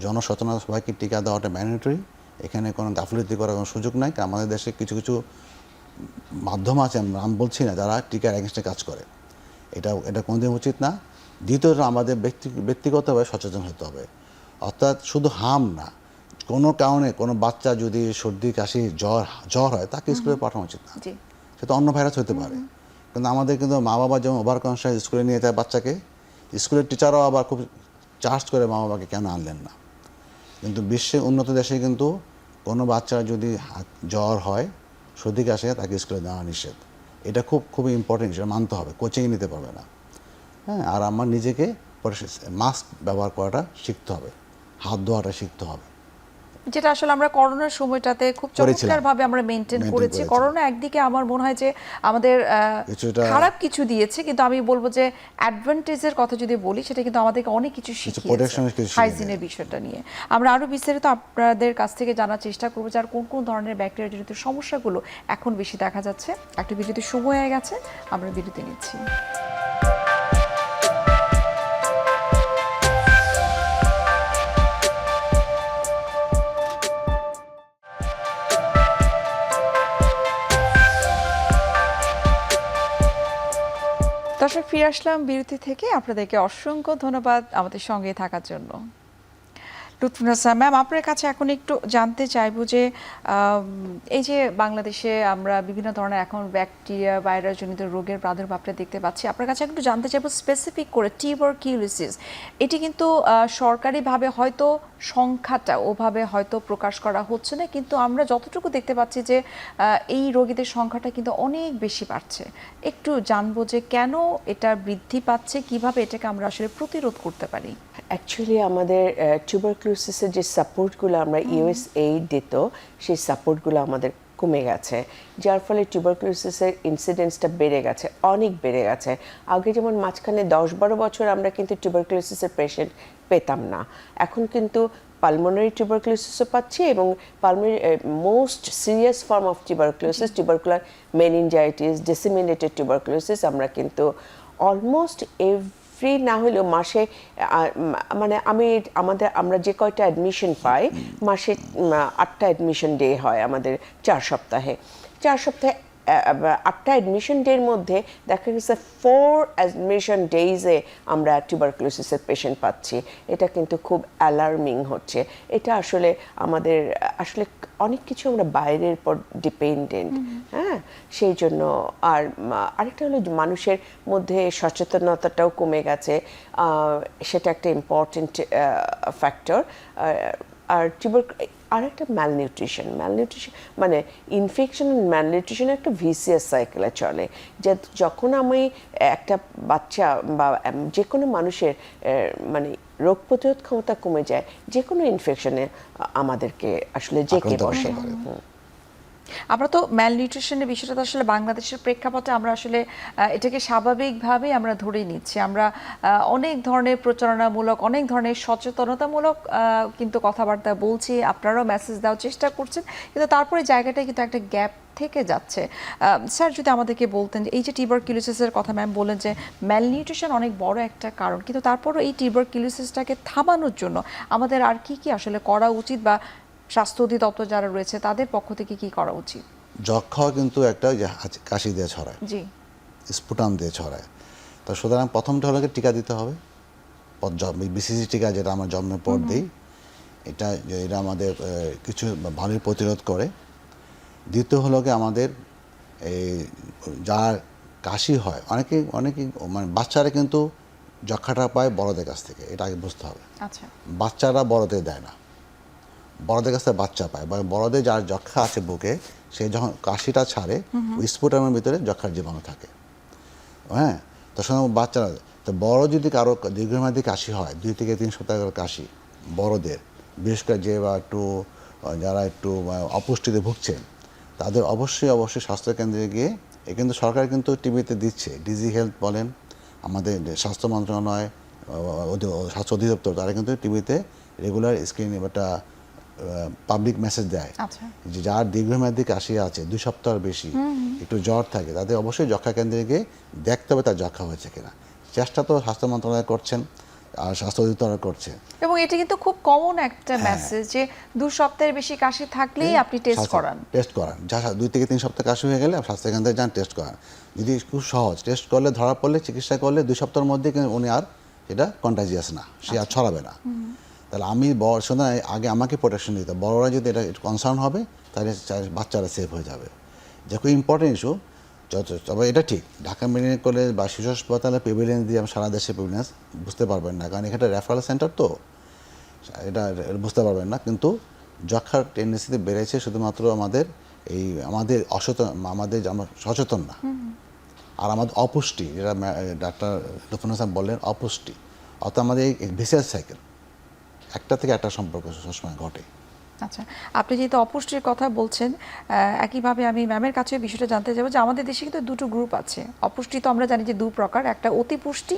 জনসচেতনতা, সবাইকে টিকা দেওয়াটা ম্যান্ডেটরি, এখানে কোনো গাফিলতি করার কোনো সুযোগ নাই। আমাদের দেশে কিছু কিছু মাধ্যম আছে, আমি বলছি না, যারা টিকার এগেনস্টে কাজ করে, এটা কোনোদিন উচিত না। দ্বিতীয়ত আমাদের ব্যক্তিগতভাবে সচেতন হতে হবে। অর্থাৎ শুধু না, কোনো কারণে কোনো বাচ্চা যদি সর্দি কাশি জ্বর হয় তাকে স্কুলে পাঠানো উচিত না, সেটা অন্য ভাইরাস হতে পারে। কিন্তু আমাদের কিন্তু মা বাবা যেমন ওভার কনসিয়াস স্কুলে নিয়ে যায় বাচ্চাকে, স্কুলের টিচারও আবার খুব চার্জ করে মা বাবাকে কেন আনলেন না। কিন্তু বিশ্বের উন্নত দেশে কিন্তু কোনো বাচ্চার যদি জ্বর হয়, সর্দি কাশি, তাকে স্কুলে দেওয়া নিষেধ। এটা খুবই ইম্পর্টেন্ট, সেটা মানতে হবে, কোচিংয়ে নিতে পারবে না। হ্যাঁ, আর আমার নিজেকে মাস্ক ব্যবহার করাটা শিখতে হবে, হাত ধোয়াটা শিখতে হবে, যেটা আসলে আমরা করোনার সময়টাতে খুব চমৎকারভাবে আমরা মেনটেন করেছি। করোনা একদিকে আমার মনে হয় যে আমাদের খারাপ কিছু দিয়েছে, কিন্তু আমি বলবো যে অ্যাডভান্টেজের কথা যদি বলি, সেটা কিন্তু আমাদেরকে অনেক কিছু শিখিয়েছে হাইজিনের বিষয়টা নিয়ে। আমরা আরো বিস্তারিত আপনাদের কাছ থেকে জানার চেষ্টা করবো যে আর কোন কোন ধরনের ব্যাকটেরিয়া জনিত সমস্যাগুলো এখন বেশি দেখা যাচ্ছে। একটা বিরতির সময় হয়ে গেছে, আমরা বিরতি নিচ্ছি। দর্শক, ফিরে আসলাম বিরতি থেকে। আপনাদেরকে অসংখ্য ধন্যবাদ আমাদের সঙ্গে থাকার জন্য। লুৎফুন্নেসা ম্যাম, আপনার কাছে এখন একটু জানতে চাইবো যে এই যে বাংলাদেশে আমরা বিভিন্ন ধরনের এখন ব্যাকটেরিয়া ভাইরাস জনিত রোগের প্রাদুর্ভাবটা দেখতে পাচ্ছি, আপনার কাছে একটু জানতে চাইবো স্পেসিফিক করে টিউবারকিউলোসিস, এটি কিন্তু সরকারিভাবে হয়তো সংখ্যাটা ওভাবে হয়তো প্রকাশ করা হচ্ছে না, কিন্তু আমরা যতটুকু দেখতে পাচ্ছি যে এই রোগীদের সংখ্যাটা কিন্তু অনেক বেশি বাড়ছে। একটু জানবো যে কেন এটা বৃদ্ধি পাচ্ছে, কিভাবে এটাকে আমরা আসলে প্রতিরোধ করতে পারি। অ্যাকচুয়ালি আমাদের টিউবারকুলোসিসের যে সাপোর্টগুলো আমরা ইউএসএইড দিত, সেই সাপোর্টগুলো আমাদের কমে গেছে, যার ফলে টিউবারকুলোসিসের ইনসিডেন্সটা বেড়ে গেছে, অনেক বেড়ে গেছে। আগে যেমন মাঝখানে 10-12 বছর আমরা কিন্তু টিউবারকুলোসিসের পেশেন্ট পেতাম না, এখন কিন্তু পালমোনারি টিউবারকুলোসিসও পাচ্ছি, এবং most serious form of tuberculosis, tubercular meningitis, disseminated tuberculosis, আমরা কিন্তু অলমোস্ট ফ্রি না হলেও মাসে, মানে আমরা যে কয়টা অ্যাডমিশন পাই, মাসে 8টা অ্যাডমিশন ডে হয় আমাদের 4 সপ্তাহে। 4 সপ্তাহে 8টা অ্যাডমিশন ডের মধ্যে দেখা গেছে 4 অ্যাডমিশন ডেইজে আমরা টিউবারকুলোসিসের পেশেন্ট পাচ্ছি। এটা কিন্তু খুব অ্যালার্মিং হচ্ছে। এটা আসলে আমাদের আসলে অনেক কিছু আমরা বাইরের পর ডিপেন্ডেন্ট, হ্যাঁ, সেই জন্য। আর আরেকটা হলো মানুষের মধ্যে সচেতনতাটাও কমে গেছে, সেটা একটা ইম্পর্টেন্ট ফ্যাক্টর। আর আরেকটা ম্যালনিউট্রিশন মানে ইনফেকশন অ্যান্ড ম্যালনিউট্রিশন একটা ভিসিয়াস সাইকেলে চলে, যে যখন আমি একটা বাচ্চা বা যে কোনো মানুষের মানে রোগ প্রতিরোধ ক্ষমতা কমে যায়, যে কোনো ইনফেকশনে আমাদেরকে আসলে জেঁকে বসে। আমরা তো ম্যালনিউট্রিশনের বিষয়টা তো আসলে বাংলাদেশের প্রেক্ষাপটে আমরা আসলে এটাকে স্বাভাবিকভাবেই আমরা ধরে নিচ্ছি। আমরা অনেক ধরনের প্রচারণামূলক, অনেক ধরনের সচেতনতামূলক কিন্তু কথাবার্তা বলছি, আপনারাও মেসেজ দেওয়ার চেষ্টা করছেন, কিন্তু তারপরে জায়গাটায় কিন্তু একটা গ্যাপ থেকে যাচ্ছে। স্যার, যদি আমাদেরকে বলতেন যে এই যে টিউবারকুলোসিসের কথা ম্যাম বললেন যে ম্যালনিউট্রিশন অনেক বড় একটা কারণ, কিন্তু তারপরও এই টিউবারকুলোসিসটাকে থামানোর জন্য আমাদের আর কি কি আসলে করা উচিত, বা স্বাস্থ্য অধিদপ্তর যারা রয়েছে তাদের পক্ষ থেকে কি করা উচিত? যক্ষা কিন্তু একটা যে কাশি দিয়ে ছড়ায়, জি, স্পুটাম দিয়ে ছড়ায়। তো সুতরাং প্রথমটা হলো টিকা দিতে হবে, বিসিজি টিকা, যেটা আমরা জন্মের পর দিই। এটা আমাদের কিছু ভালোই প্রতিরোধ করে। দ্বিতীয় হলো কি, আমাদের এই যার কাশি হয়, অনেকে মানে বাচ্চারা কিন্তু যক্ষাটা পায় বড়দের কাছ থেকে, এটা আগে বুঝতে হবে। আচ্ছা, বাচ্চারা বড়দের দেয় না, বড়দের কাছ থেকে বাচ্চা পায়। বা বড়দের যার যক্ষা আছে বুকে, সে যখন কাশিটা ছাড়ে, ওই স্পুটামের ভিতরে যক্ষার জীবাণু থাকে, হ্যাঁ। তো সময় বাচ্চারা, তো বড় যদি কারো দীর্ঘমেয়াদী কাশি হয়, 2 থেকে 3 সপ্তাহের কাশি বড়দের, বিশেষ করে যারা একটু অপুষ্টিতে ভুগছেন, তাদের অবশ্যই স্বাস্থ্যকেন্দ্রে গিয়ে, কিন্তু সরকার কিন্তু টিভিতে দিচ্ছে, ডিজি হেলথ বলেন, আমাদের স্বাস্থ্য মন্ত্রণালয়, স্বাস্থ্য অধিদপ্তর, তারা কিন্তু টিভিতে রেগুলার স্ক্রিনে একটা পাবলিক মেসেজ দেয় যে যার দীর্ঘমেয়াদী কাশি আছে 2 সপ্তাহের বেশি, একটু জ্বর থাকে, তাদের অবশ্যই যক্ষা কেন্দ্রে গিয়ে দেখতে হবে তার যক্ষা হয়েছে কিনা। চেষ্টা তো স্বাস্থ্য মন্ত্রণালয় করছেন আর স্বাস্থ্য অধিদপ্তর করছে। এবং এটা কিন্তু খুব কমন একটা মেসেজ যে 2 সপ্তাহের বেশি কাশি থাকলেই আপনি টেস্ট করান। যা 2 থেকে 3 সপ্তাহ কাশি হয়ে গেলে স্বাস্থ্য কেন্দ্রে যান, টেস্ট করান। যদি খুব সহজ, টেস্ট করলে ধরা পড়লে, চিকিৎসা করলে 2 সপ্তাহের মধ্যে উনি আর এটা কন্টাজিয়াস না, সে আর ছড়াবে না। তাহলে আমি আগে আমাকে প্রোটেকশন দিতে, বড়রা যদি এটা কনসার্ন হবে, তাহলে বাচ্চারা সেফ হয়ে যাবে। যে খুব ইম্পর্টেন্ট ইস্যু। তবে এটা ঠিক, ঢাকা মেডিকেল কলেজ বা শিশু হাসপাতালে প্রিভিলেন্স দিয়ে সারা দেশে প্রিভিলেন্স বুঝতে পারবেন না, কারণ এখানে রেফারেল সেন্টার, তো এটা বুঝতে পারবেন না। কিন্তু যক্ষার টেন্ডেন্সিতে বেড়েছে শুধুমাত্র আমাদের আমরা সচেতন না, আর আমাদের অপুষ্টি, যেটা ডাক্তার লুৎফুন হাসান বললেন, অপুষ্টি। অর্থাৎ আমাদের এই ভিসিয়াস সাইকেল, একটা থেকে একটা সম্পর্ক সবসময় ঘটে। আচ্ছা, আপনি যেহেতু অপুষ্টির কথা বলছেন, একইভাবে আমি ম্যামের কাছে বিষয়টা জানতে চাইবো যে আমাদের দেশে কিন্তু 2টো গ্রুপ আছে। অপুষ্টি তো আমরা জানি যে 2 প্রকার, একটা অতিপুষ্টি,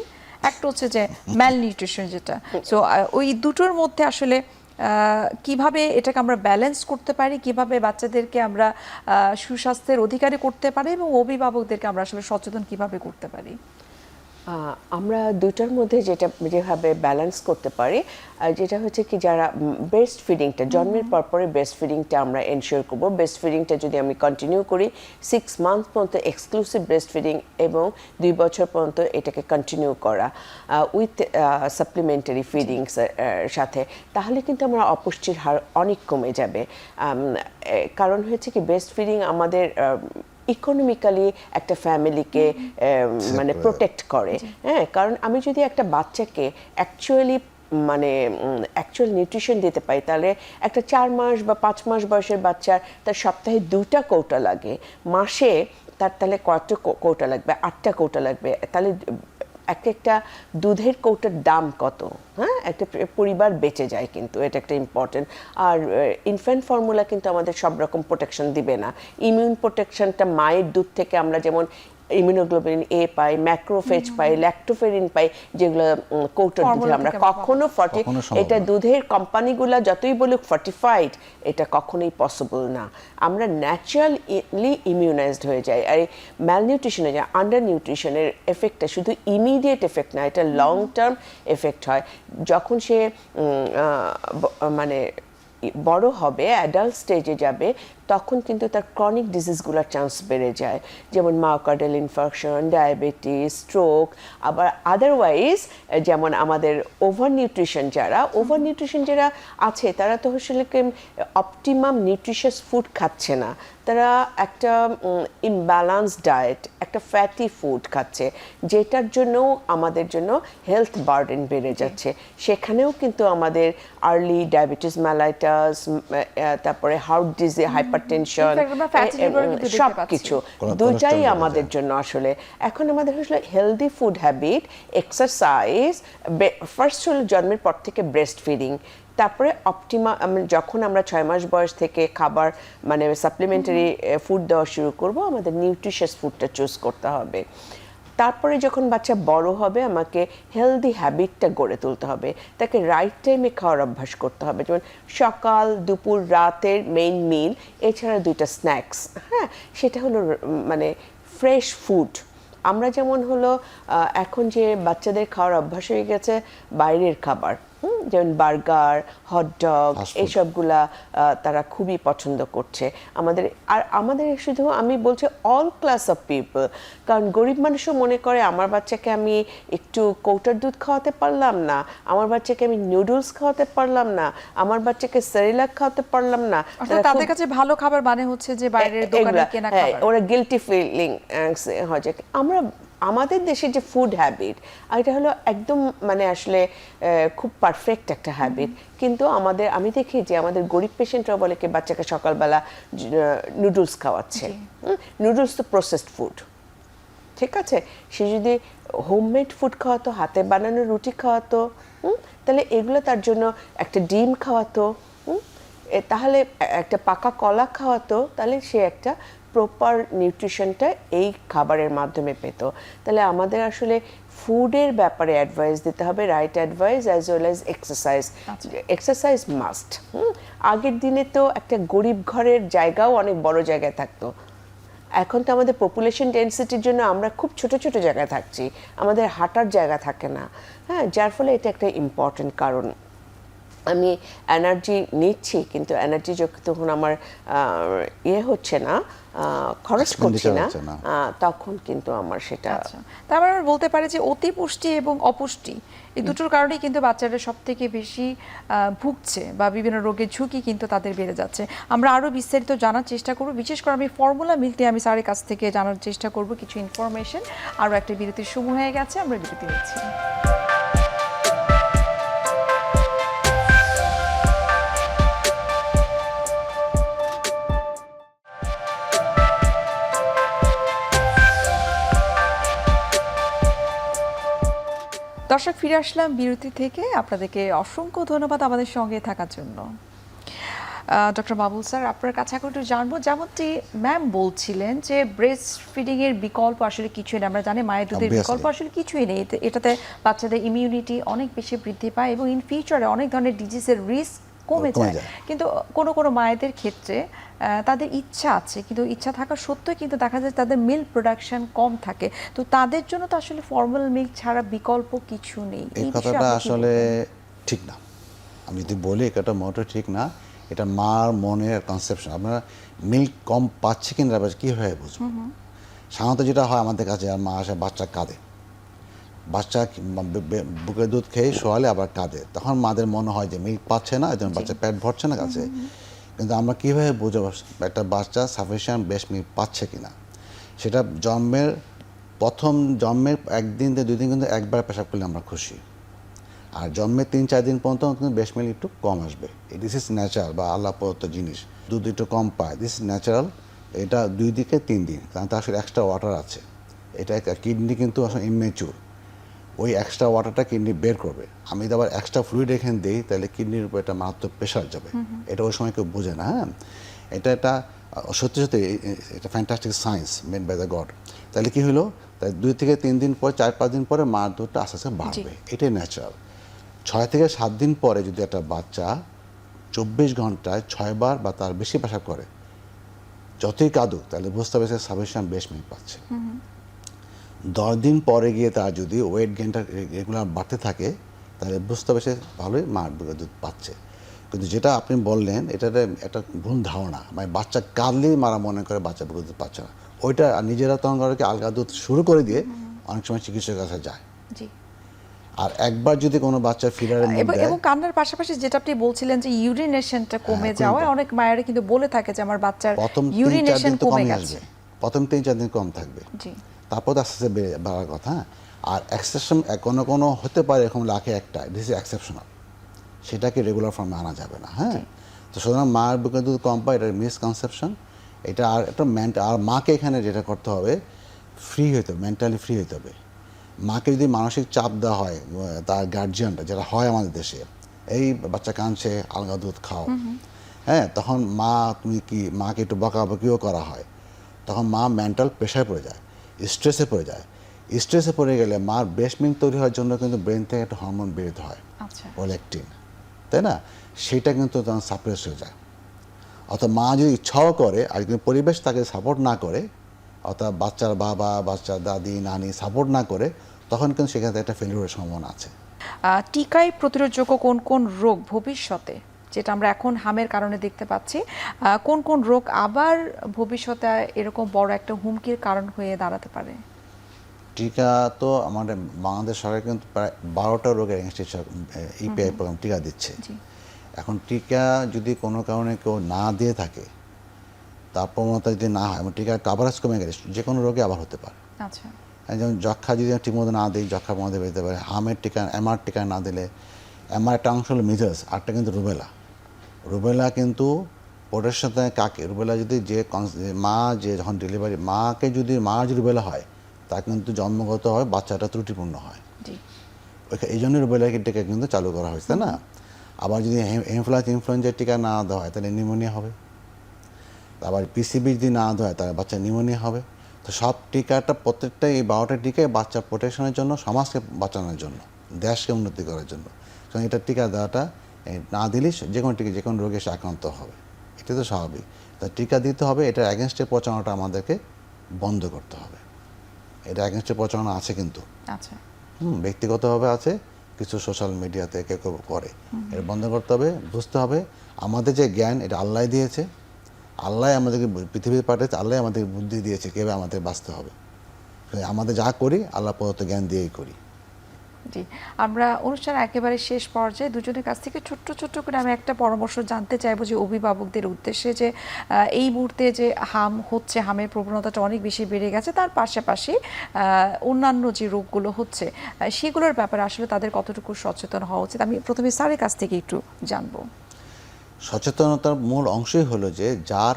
একটা হচ্ছে যে ম্যালনিউট্রিশন যেটা। সো ওই দুটোর মধ্যে আসলে কিভাবে এটাকে আমরা ব্যালেন্স করতে পারি, কিভাবে বাচ্চাদেরকে আমরা সুস্বাস্থ্যের অধিকারী করতে পারি, এবং অভিভাবকদেরকে আমরা আসলে সচেতন কিভাবে করতে পারি? আমরা দুটার মধ্যে যেভাবে ব্যালেন্স করতে পারি, যেটা হচ্ছে কি, যারা ব্রেস্ট ফিডিংটা জন্মের পরে ব্রেস্ট ফিডিংটা আমরা এনশিওর করব। ব্রেস্ট ফিডিংটা যদি আমি কন্টিনিউ করি 6 মান্থ পর্যন্ত এক্সক্লুসিভ ব্রেস্ট ফিডিং, এবং 2 বছর পর্যন্ত এটাকে কন্টিনিউ করা উইথ সাপ্লিমেন্টারি ফিডিংস সাথে, তাহলে কিন্তু আমরা অপুষ্টির হার অনেক কমে যাবে। কারণ হচ্ছে কি, ব্রেস্ট ফিডিং আমাদের ইকোনমিক্যালি একটা ফ্যামিলিকে মানে প্রোটেক্ট করে, হ্যাঁ। কারণ আমি যদি একটা বাচ্চাকে অ্যাকচুয়াল নিউট্রিশন দিতে পাই, তাহলে একটা 4 মাস বা 5 মাস বয়সের বাচ্চার তার সপ্তাহে 2টা কৌটা লাগে, মাসে তাহলে কত কৌটা লাগবে? 8টা কৌটা লাগবে। তাহলে একটা দুধের কৌটার দাম কত, হ্যাঁ, একটা পরিবার বেঁচে যায়, কিন্তু এটা একটা ইম্পর্টেন্ট। আর ইনফ্যান্ট ফর্মুলা কিন্তু আমাদের সব রকম প্রোটেকশন দিবে না। ইমিউন প্রোটেকশনটা মায়ের দুধ থেকে আমরা যেমন ইমিউনোগ্লোবিন এ পাই, ম্যাক্রোফেজ পাই, ল্যাক্টোফেরিন পাই, যেগুলো কৌটার দুধে আমরা কখনো এটা দুধের কোম্পানিগুলো যতই বলুক ফর্টিফাইড, এটা কখনোই পসিবল না। আমরা ন্যাচারালি ইমিউনাইজড হয়ে যাই। আর এই ম্যালনিউট্রিশনে, আন্ডার নিউট্রিশনের এফেক্টটা শুধু ইমিডিয়েট এফেক্ট না, এটা লং টার্ম এফেক্ট হয়। যখন সে মানে বড় হবে, অ্যাডাল্ট স্টেজে যাবে, তখন কিন্তু তার ক্রনিক ডিজিজগুলোর চান্স বেড়ে যায়, যেমন মায়োকার্ডিয়াল ইনফার্কশন, ডায়াবেটিস, স্ট্রোক। আবার আদারওয়াইজ যেমন আমাদের ওভার নিউট্রিশন যারা আছে তারা তো আসলে অপটিমাম নিউট্রিশাস ফুড খাচ্ছে না, তারা একটা ইমব্যালেন্স ডায়েট, একটা ফ্যাটি ফুড খাচ্ছে, যেটার জন্য আমাদের জন্য হেলথ বার্ডেন বেড়ে যাচ্ছে। সেখানেও কিন্তু আমাদের আর্লি ডায়াবেটিস মেলাইটাস, তারপরে হার্ট ডিজিজ, হাইপারটেনশন, সব কিছু দুটাই আমাদের জন্য আসলে এখন আমাদের আসলে healthy food habit, exercise, first হলো জন্মের পর থেকে ব্রেস্ট ফিডিং, তারপরে যখন আমরা 6 মাস বয়স থেকে খাবার মানে সাপ্লিমেন্টারি ফুড দেওয়া শুরু করব, আমাদের নিউট্রিশাস ফুডটা চুজ করতে হবে। তারপরে যখন বাচ্চা বড় হবে আমাকে হেলদি হ্যাবিটটা গড়ে তুলতে হবে, তাকে রাইট টাইমে খাওয়ার অভ্যাস করতে হবে, যেমন সকাল, দুপুর, রাতের মেইন মিল, এছাড়া 2টা স্ন্যাক্স। হ্যাঁ, সেটা হলো মানে ফ্রেশ ফুড। আমরা যেমন হলো এখন যে বাচ্চাদের খাওয়ার অভ্যাস হয়ে গেছে বাইরের খাবার, যেমন বার্গার, হটডগ, এইসবগুলা তারা খুবই পছন্দ করছে। আমাদের শুধু আমি বলছি অল ক্লাস অফ পিপল, কারণ গরিব মানুষও মনে করে আমার বাচ্চাকে আমি একটু কৌটার দুধ খাওয়াতে পারলাম না, আমার বাচ্চাকে আমি নুডলস খাওয়াতে পারলাম না, আমার বাচ্চাকে সেরিলাক খাওয়াতে পারলাম না। তাদের কাছে ভালো খাবার মানে হচ্ছে যে বাইরের দোকানে কেনা খাবার, ওরা গিল্টি ফিলিং হয় যে আমাদের দেশে যে ফুড হ্যাবিট, এটা হলো একদম মানে আসলে খুব পারফেক্ট একটা হ্যাবিট। কিন্তু আমি দেখি যে আমাদের গরিব পেশেন্টরা বলে কি বাচ্চাকে সকালবেলা নুডলস খাওয়াচ্ছে। নুডলস তো প্রসেসড ফুড, ঠিক আছে? সে যদি হোমমেড ফুড খাওয়াতো, হাতে বানানো রুটি খাওয়াতো, তাহলে এগুলো তার জন্য একটা ডিম খাওয়াতো, তাহলে একটা পাকা কলা খাওয়াতো, তাহলে সে একটা প্রপার নিউট্রিশনটা এই খাবারের মাধ্যমে পেত। তাহলে আমাদের আসলে ফুডের ব্যাপারে অ্যাডভাইস দিতে হবে, right advice as well as exercise. Exercise must. আগের দিনে তো একটা গরিব ঘরের জায়গাও অনেক বড় জায়গায় থাকতো, এখন তো আমাদের পপুলেশন ডেন্সিটির জন্য আমরা খুব ছোট ছোট জায়গায় থাকছি, আমাদের হাঁটার জায়গা থাকে না। হ্যাঁ, যার ফলে এটা একটা ইম্পর্টেন্ট কারণ। আমি এনার্জি নিচ্ছি কিন্তু এনার্জি যখন আমার হচ্ছে না, খরচ করছি না, তখন কিন্তু আমার সেটা। তার মানে বলতে পারে যে অতি পুষ্টি এবং অপুষ্টি এই দুটোর কারণেই কিন্তু বাচ্চারা সব থেকে বেশি ভুগছে বা বিভিন্ন রোগের ঝুঁকি কিন্তু তাদের বেড়ে যাচ্ছে। আমরা আরও বিস্তারিত জানার চেষ্টা করব, বিশেষ করে আমি ফর্মুলা মিল্ক নিয়ে আমি স্যারের কাছ থেকে জানার চেষ্টা করব কিছু ইনফরমেশন। আরও একটা বিরতির সময় হয়ে গেছে, আমরা বিরতি নিচ্ছি। দর্শক, ফিরে আসলাম বিরতি থেকে। আপনাদেরকে অসংখ্য ধন্যবাদ আমাদের সঙ্গে থাকার জন্য। ডক্টর বাবুল স্যার, আপনার কাছে এখন একটু জানবো, যেমনটি ম্যাম বলছিলেন যে ব্রেস্ট ফিডিং এর বিকল্প আসলে কিছুই নেই, আমরা জানি মায়ের দুধের বিকল্প আসলে কিছুই নেই, এটাতে বাচ্চাদের ইমিউনিটি অনেক বেশি বৃদ্ধি পায় এবং ইন ফিউচারে অনেক ধরনের ডিজিজের রিস্ক কমে যায়। কিন্তু কোনো কোনো মায়েদের ক্ষেত্রে তাদের ইচ্ছা আছে, কিন্তু ইচ্ছা থাকা সত্ত্বেও কিন্তু দেখা যায় তাদের মিল্ক প্রোডাকশন কম থাকে, তো তাদের জন্য তো আসলে ফর্মুলা মিল্ক ছাড়া বিকল্প কিছু নেই। এই কথাটা আসলে ঠিক না, আমি যদি বলি এটা মোটেও ঠিক না। এটা মার মনের কনসেপশন। আমরা মিল্ক কম পাচ্ছি কিনা কীভাবে বুঝবো? সাধারণত যেটা হয় আমাদের কাছে, আর মা আসে বাচ্চা কাঁদে, বাচ্চা বুকের দুধ খেয়ে শোয়ালে আবার কাঁদে, তখন মাদের মনে হয় যে মিল্ক পাচ্ছে না, এই জন্য বাচ্চা পেট ভরছে না কাছে। কিন্তু আমরা কীভাবে বুঝবো একটা বাচ্চা সাফিসিয়েন্ট ব্রেস্ট মিল্ক পাচ্ছে কিনা? সেটা জন্মের 1 দিন থেকে 2 দিন কিন্তু একবার পেশাব করলে আমরা খুশি, আর জন্মের 3-4 দিন পর্যন্ত কিন্তু ব্রেস্ট মিল্ক একটু কম আসবে। দিস ইজ ন্যাচারাল বা আল্লাহ প্রদত্ত জিনিস। দুধ একটু কম পায়, দিস ইজ ন্যাচারাল। এটা 2 থেকে 3 দিন, কারণ তার আসলে এক্সট্রা ওয়াটার আছে। এটা কিডনি কিন্তু আসলে ইমেচুর, ওই এক্সট্রা ওয়াটারটা কিডনি বের করবে। আমি যদি আবার এক্সট্রা ফ্লুইড এখানে দিই তাহলে কিডনির উপর একটা মারাত্মক প্রেশার যাবে। এটা ওই সময় কেউ বোঝে না। হ্যাঁ, এটা সত্যি সত্যি এটা fantastic science made by the God. তাহলে কি হলো, তাই 2 থেকে 3 দিন পর, 4-5 দিন পরে মার দুধটা আস্তে আস্তে বাড়বে, এটাই ন্যাচারাল। 6 থেকে 7 দিন পরে যদি একটা বাচ্চা 24 ঘন্টায় 6 বার বা তার বেশি পেশাব করে, যতই কাঁদুক, তাহলে বুঝতে হবে সে সাফিসিয়েন্ট ব্রেস্ট মিল্ক পাচ্ছে। 10 দিন পরে গিয়ে তার যদি ওয়েট গেইনটা রেগুলার বাড়তে থাকে, তাহলে বুঝতে হবে সে ভালোই মার বুকের দুধ পাচ্ছে। কিন্তু যেটা আপনি বললেন এটাতে একটা ভুল ধারণা, মানে বাচ্চা কাঁদলেই মারা মনে করে বাচ্চা বুঝে দুধ পাচ্ছে না, ওইটা নিজেরা তখন করে কি আলগা দুধ শুরু করে দিয়ে অনেক সময় চিকিৎসকের কাছে যায়। জি। আর একবার যদি কোনো বাচ্চা ফিডারের মুখ দেয়, এবং কান্নার পাশাপাশি যেটা আপনি বলছিলেন যে ইউরিনেশনটা কমে কমে যাওয়ায় যায়। অনেক মায়েরা কিন্তু বলে থাকে যে আমার বাচ্চার প্রথম 3-4 ইউরিনেশন দিন তো কমে কমই গেছে। আসবে, প্রথম 3-4 দিন কম থাকবে, জি। তারপর তো আস্তে আস্তে বাড়ার কথা। আর এক্সেপশন কোনো কোনো হতে পারে এরকম লাখে একটা, দিস ইজ এক্সেপশনাল, সেটাকে রেগুলার ফর্মে আনা যাবে না। হ্যাঁ, তো সুতরাং মায়ের বুকে দুধ কম পায়, এটা মিসকনসেপশন। এটা আর একটা আর মাকে এখানে যেটা করতে হবে, ফ্রি হইতে হবে, মেন্টালি ফ্রি হইতে হবে। মাকে যদি মানসিক চাপ দেওয়া হয় তার গার্জিয়ানটা, যেটা হয় আমাদের দেশে, এই বাচ্চা কাঁদছে আলগা দুধ খাও, হ্যাঁ, তখন মা তুমি কি মাকে একটু বকাবকিও করা হয়, তখন মা মেন্টাল প্রেশারে পড়ে যায়, স্ট্রেসে পড়ে যায়। স্ট্রেসে পড়ে গেলে মার ব্রেস্ট মিল্ক তৈরি হওয়ার জন্য কিন্তু ব্রেন থেকে একটা হরমোন বেরোতে হয়, আচ্ছা। প্রোল্যাকটিন, তাই না? সেটা কিন্তু তখন সাপ্রেস হয়ে যায়। অর্থাৎ মা যদি ইচ্ছাও করে আর কিন্তু পরিবেশ তাকে সাপোর্ট না করে, অর্থাৎ বাচ্চার বাবা, বাচ্চার দাদি, নানি সাপোর্ট না করে, তখন কিন্তু সেখানে একটা ফেলিউরের সম্ভাবনা আছে। টিকায় প্রতিরোধযোগ্য কোন কোন রোগ ভবিষ্যতে, যেটা আমরা এখন হামের কারণে দেখতে পাচ্ছি, কোন কোন রোগ আবার ভবিষ্যতে এরকম বড় একটা হুমকির কারণ হয়ে দাঁড়াতে পারে? টিকা তো আমাদের বাংলাদেশ সরকার কিন্তু প্রায় 12টা রোগের ইপিআই প্রোগ্রাম টিকা দিচ্ছে। জি। এখন টিকা যদি কোনো কারণে কেউ না দিয়ে থাকে, তার প্রবণতা যদি না হয় এবং টিকার কাভারেজ কমে গেলে যে কোনো রোগে আবার হতে পারে। আচ্ছা। যেমন যক্ষা যদি ঠিকমতো না দিই, যক্ষার মধ্যে বেরোতে পারে। হামের টিকা, এমআর টিকা না দিলে, এমআর একটা অংশ হলো মিজলস, আরটা কিন্তু রুবেলা। রুবেলা কিন্তু পোটের সাথে কাকে, রুবেলা যদি মা যে যখন ডেলিভারি, মাকে যদি মার যদি রুবেলা হয়, তা কিন্তু জন্মগত হয় বাচ্চাটা ত্রুটিপূর্ণ হয়। জি। এই জন্যই রুবেলা টিকা কিন্তু চালু করা হয়েছে, তাই না? আবার যদি ইনফ্লুয়েঞ্জার টিকা না দেওয়া হয় তাহলে নিউমোনিয়া হবে। আবার পিসিবি যদি না দেওয়া হয় তাহলে বাচ্চা নিউমোনিয়া হবে। তো সব টিকাটা, প্রত্যেকটা এই 12টা টিকাই বাচ্চার প্রোটেকশনের জন্য, সমাজকে বাঁচানোর জন্য, দেশকে উন্নতি করার জন্য। কারণ এটা টিকা দেওয়াটা না দিলেই যে কোনো টিকা যে কোনো রোগে সে আক্রান্ত হবে, এটা তো স্বাভাবিক। তা টিকা দিতে হবে, এটার অ্যাগেনস্টে প্রচারণাটা আমাদেরকে বন্ধ করতে হবে। এটা অ্যাগেনস্টে প্রচারণা আছে কিন্তু, আচ্ছা। ব্যক্তিগতভাবে আছে, কিছু সোশ্যাল মিডিয়াতে কেউ কেউ করে। এটা বন্ধ করতে হবে, বুঝতে হবে আমাদের যে জ্ঞান এটা আল্লাহ দিয়েছে, আল্লাহ আমাদেরকে পৃথিবীতে পাঠিয়েছে, আল্লাহ আমাদেরকে বুদ্ধি দিয়েছে কীভাবে আমাদের বাঁচতে হবে। আমাদের যা করি আল্লাহ প্রদত্ত জ্ঞান দিয়েই করি। জি, আমরা অনুষ্ঠানের একেবারে শেষ পর্যায়ে দুজনের কাছ থেকে ছোট্ট ছোট্ট করে আমি একটা পরামর্শ জানতে চাইবো যে অভিভাবকদের উদ্দেশ্যে, যে এই মুহূর্তে যে হাম হচ্ছে, হামের প্রবণতাটা অনেক বেশি বেড়ে গেছে, তার পাশাপাশি অন্যান্য যে রোগগুলো হচ্ছে সেগুলোর ব্যাপারে আসলে তাদের কতটুকু সচেতন হওয়া উচিত, আমি প্রথমে স্যারের কাছ থেকে একটু জানবো। সচেতনতার মূল অংশই হলো যে যার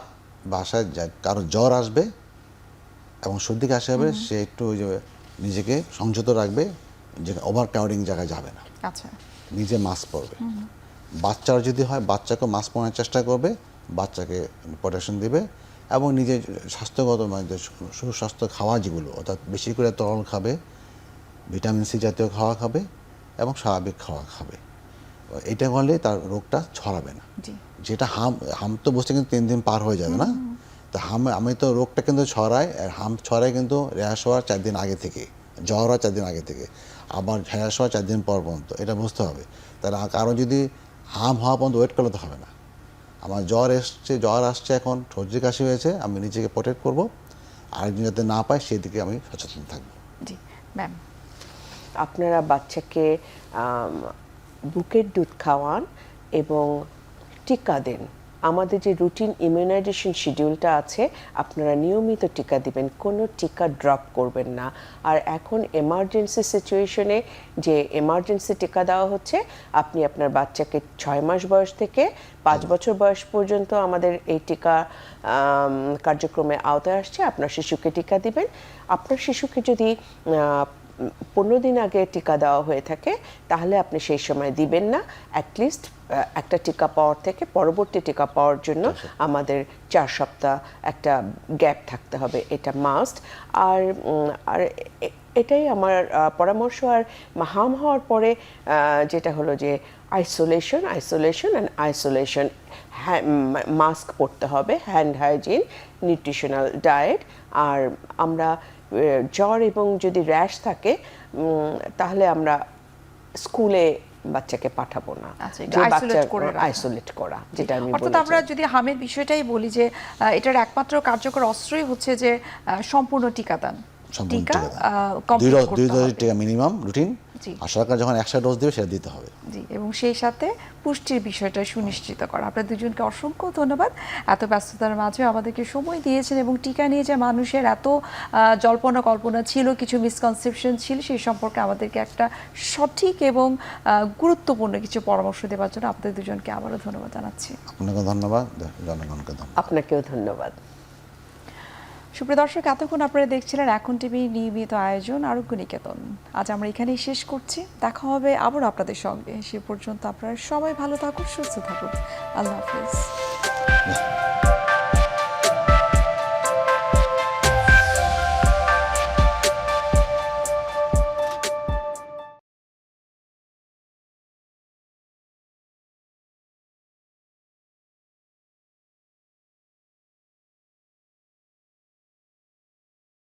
বাসায় কারো জ্বর আসবে এবং সর্দি কাশি হবে, সে একটু ওই যে নিজেকে সংযত রাখবে, যে ওভার ক্রাউডিং জায়গায় যাবে না, আচ্ছা। নিজে মাস্ক পরবে। বাচ্চার যদি হয় বাচ্চাকে মাস্ক পরানোর চেষ্টা করবে, বাচ্চাকে প্রোটেকশন দিবে এবং নিজের স্বাস্থ্যগত মানে যে সুস্বাস্থ্য খাওয়া যেগুলো, অর্থাৎ বেশি করে তরল খাবে, ভিটামিন সি জাতীয় খাওয়া খাবে এবং স্বাভাবিক খাওয়া খাবে। এটা করলে তার রোগটা ছড়াবে না। জি। যেটা হাম তো বসে কিন্তু 3 দিন পার হয়ে যাবে না, তো আমি তো রোগটা কিন্তু ছড়াই, আর হাম ছড়াই কিন্তু র্যাশ হওয়ার 4 দিন আগে থেকে, জ্বর হওয়ার 4 দিন আগে থেকে, আবার র্যাশ হওয়ার 4 দিন পর পর্যন্ত, এটা বুঝতে হবে। তাহলে কারো যদি হাম হওয়া পর্যন্ত ওয়েট করলে তো হবে না। আমার জ্বর আসছে, এখন সর্দি কাশি হয়েছে, আমি নিজেকে প্রোটেক্ট করবো, আরেকদিন যাতে না পায় সেদিকে আমি সচেতন থাকবো। জি ম্যাম। আপনারা বাচ্চাকে বুকের দুধ খাওয়ান এবং টিকা দেন। আমাদের যে রুটিন ইমিউনাইজেশন শিডিউলটা আছে, আপনারা নিয়মিত টিকা দিবেন, কোনো টিকা ড্রপ করবেন না। আর এখন এমার্জেন্সি সিচুয়েশনে যে এমার্জেন্সি টিকা দেওয়া হচ্ছে, আপনি আপনার বাচ্চাকে 6 মাস বয়স থেকে 5 বছর বয়স পর্যন্ত আমাদের এই টিকা কার্যক্রমে আওতায় আসছে। আপনার শিশুকে টিকা দিবেন। আপনার শিশুকে যদি 15 দিন আগে টিকা দেওয়া হয়ে থাকে, তাহলে আপনি সেই সময় দিবেন না। অ্যাটলিস্ট একটা টিকা পাওয়ার থেকে পরবর্তী টিকা পাওয়ার জন্য আমাদের 4 সপ্তাহ একটা গ্যাপ থাকতে হবে, এটা মাস্ট। আর এটাই আমার পরামর্শ। আর হাম হওয়ার পরে যেটা হলো যে আইসোলেশন মাস্ক পরতে হবে, হ্যান্ড হাইজিন, নিউট্রিশনাল ডায়েট। আর আমরা জ্বর এবং যদি র্যাশ থাকে তাহলে আমরা স্কুলে বাচ্চাকে পাঠাবো না। আচ্ছা, একটু isolate করে রাখা। আইসোলেট করা, যেটা আমি অর্থাৎ বলেছি। আমরা যদি হামের বিষয়টাই বলি যে এটার একমাত্র কার্যকর অস্ত্রই হচ্ছে যে সম্পূর্ণ টিকাদান, সম্পূর্ণ টিকা টিকাদান। কমপ্লিট দুই করতে ডোজ হবে। টিকা মিনিমাম রুটিন, জি। আর সরকার যখন 100 ডোজ দেবে সেটা দিতে হবে। জি, এবং সেই সাথে পুষ্টির বিষয়টা সুনিশ্চিত করা। আপনার দুজনকে অসংখ্য ধন্যবাদ, এত ব্যস্ততার মাঝে আমাদেরকে সময় দিয়েছেন এবং টিকা নিয়ে যে মানুষের এত জল্পনা কল্পনা ছিল, কিছু মিসকনসেপশন ছিল, সেই সম্পর্কে আমাদেরকে একটা সঠিক এবং গুরুত্বপূর্ণ কিছু পরামর্শ দেওয়ার জন্য আপনাদের দুজনকে আবারও ধন্যবাদ জানাচ্ছি। আপনাকে ধন্যবাদ, জনগণকে ধন্যবাদ। আপনাকেও ধন্যবাদ। সুপ্রিয় দর্শক, এতক্ষণ আপনারা দেখছিলেন এখন টিভি নিয়মিত আয়োজন আরোগ্য নিকেতন। আজ আমরা এখানেই শেষ করছি, দেখা হবে আবার আপনাদের সঙ্গে। সে পর্যন্ত আপনারা সবাই ভালো থাকুন, সুস্থ থাকুন। আল্লাহ হাফিজ।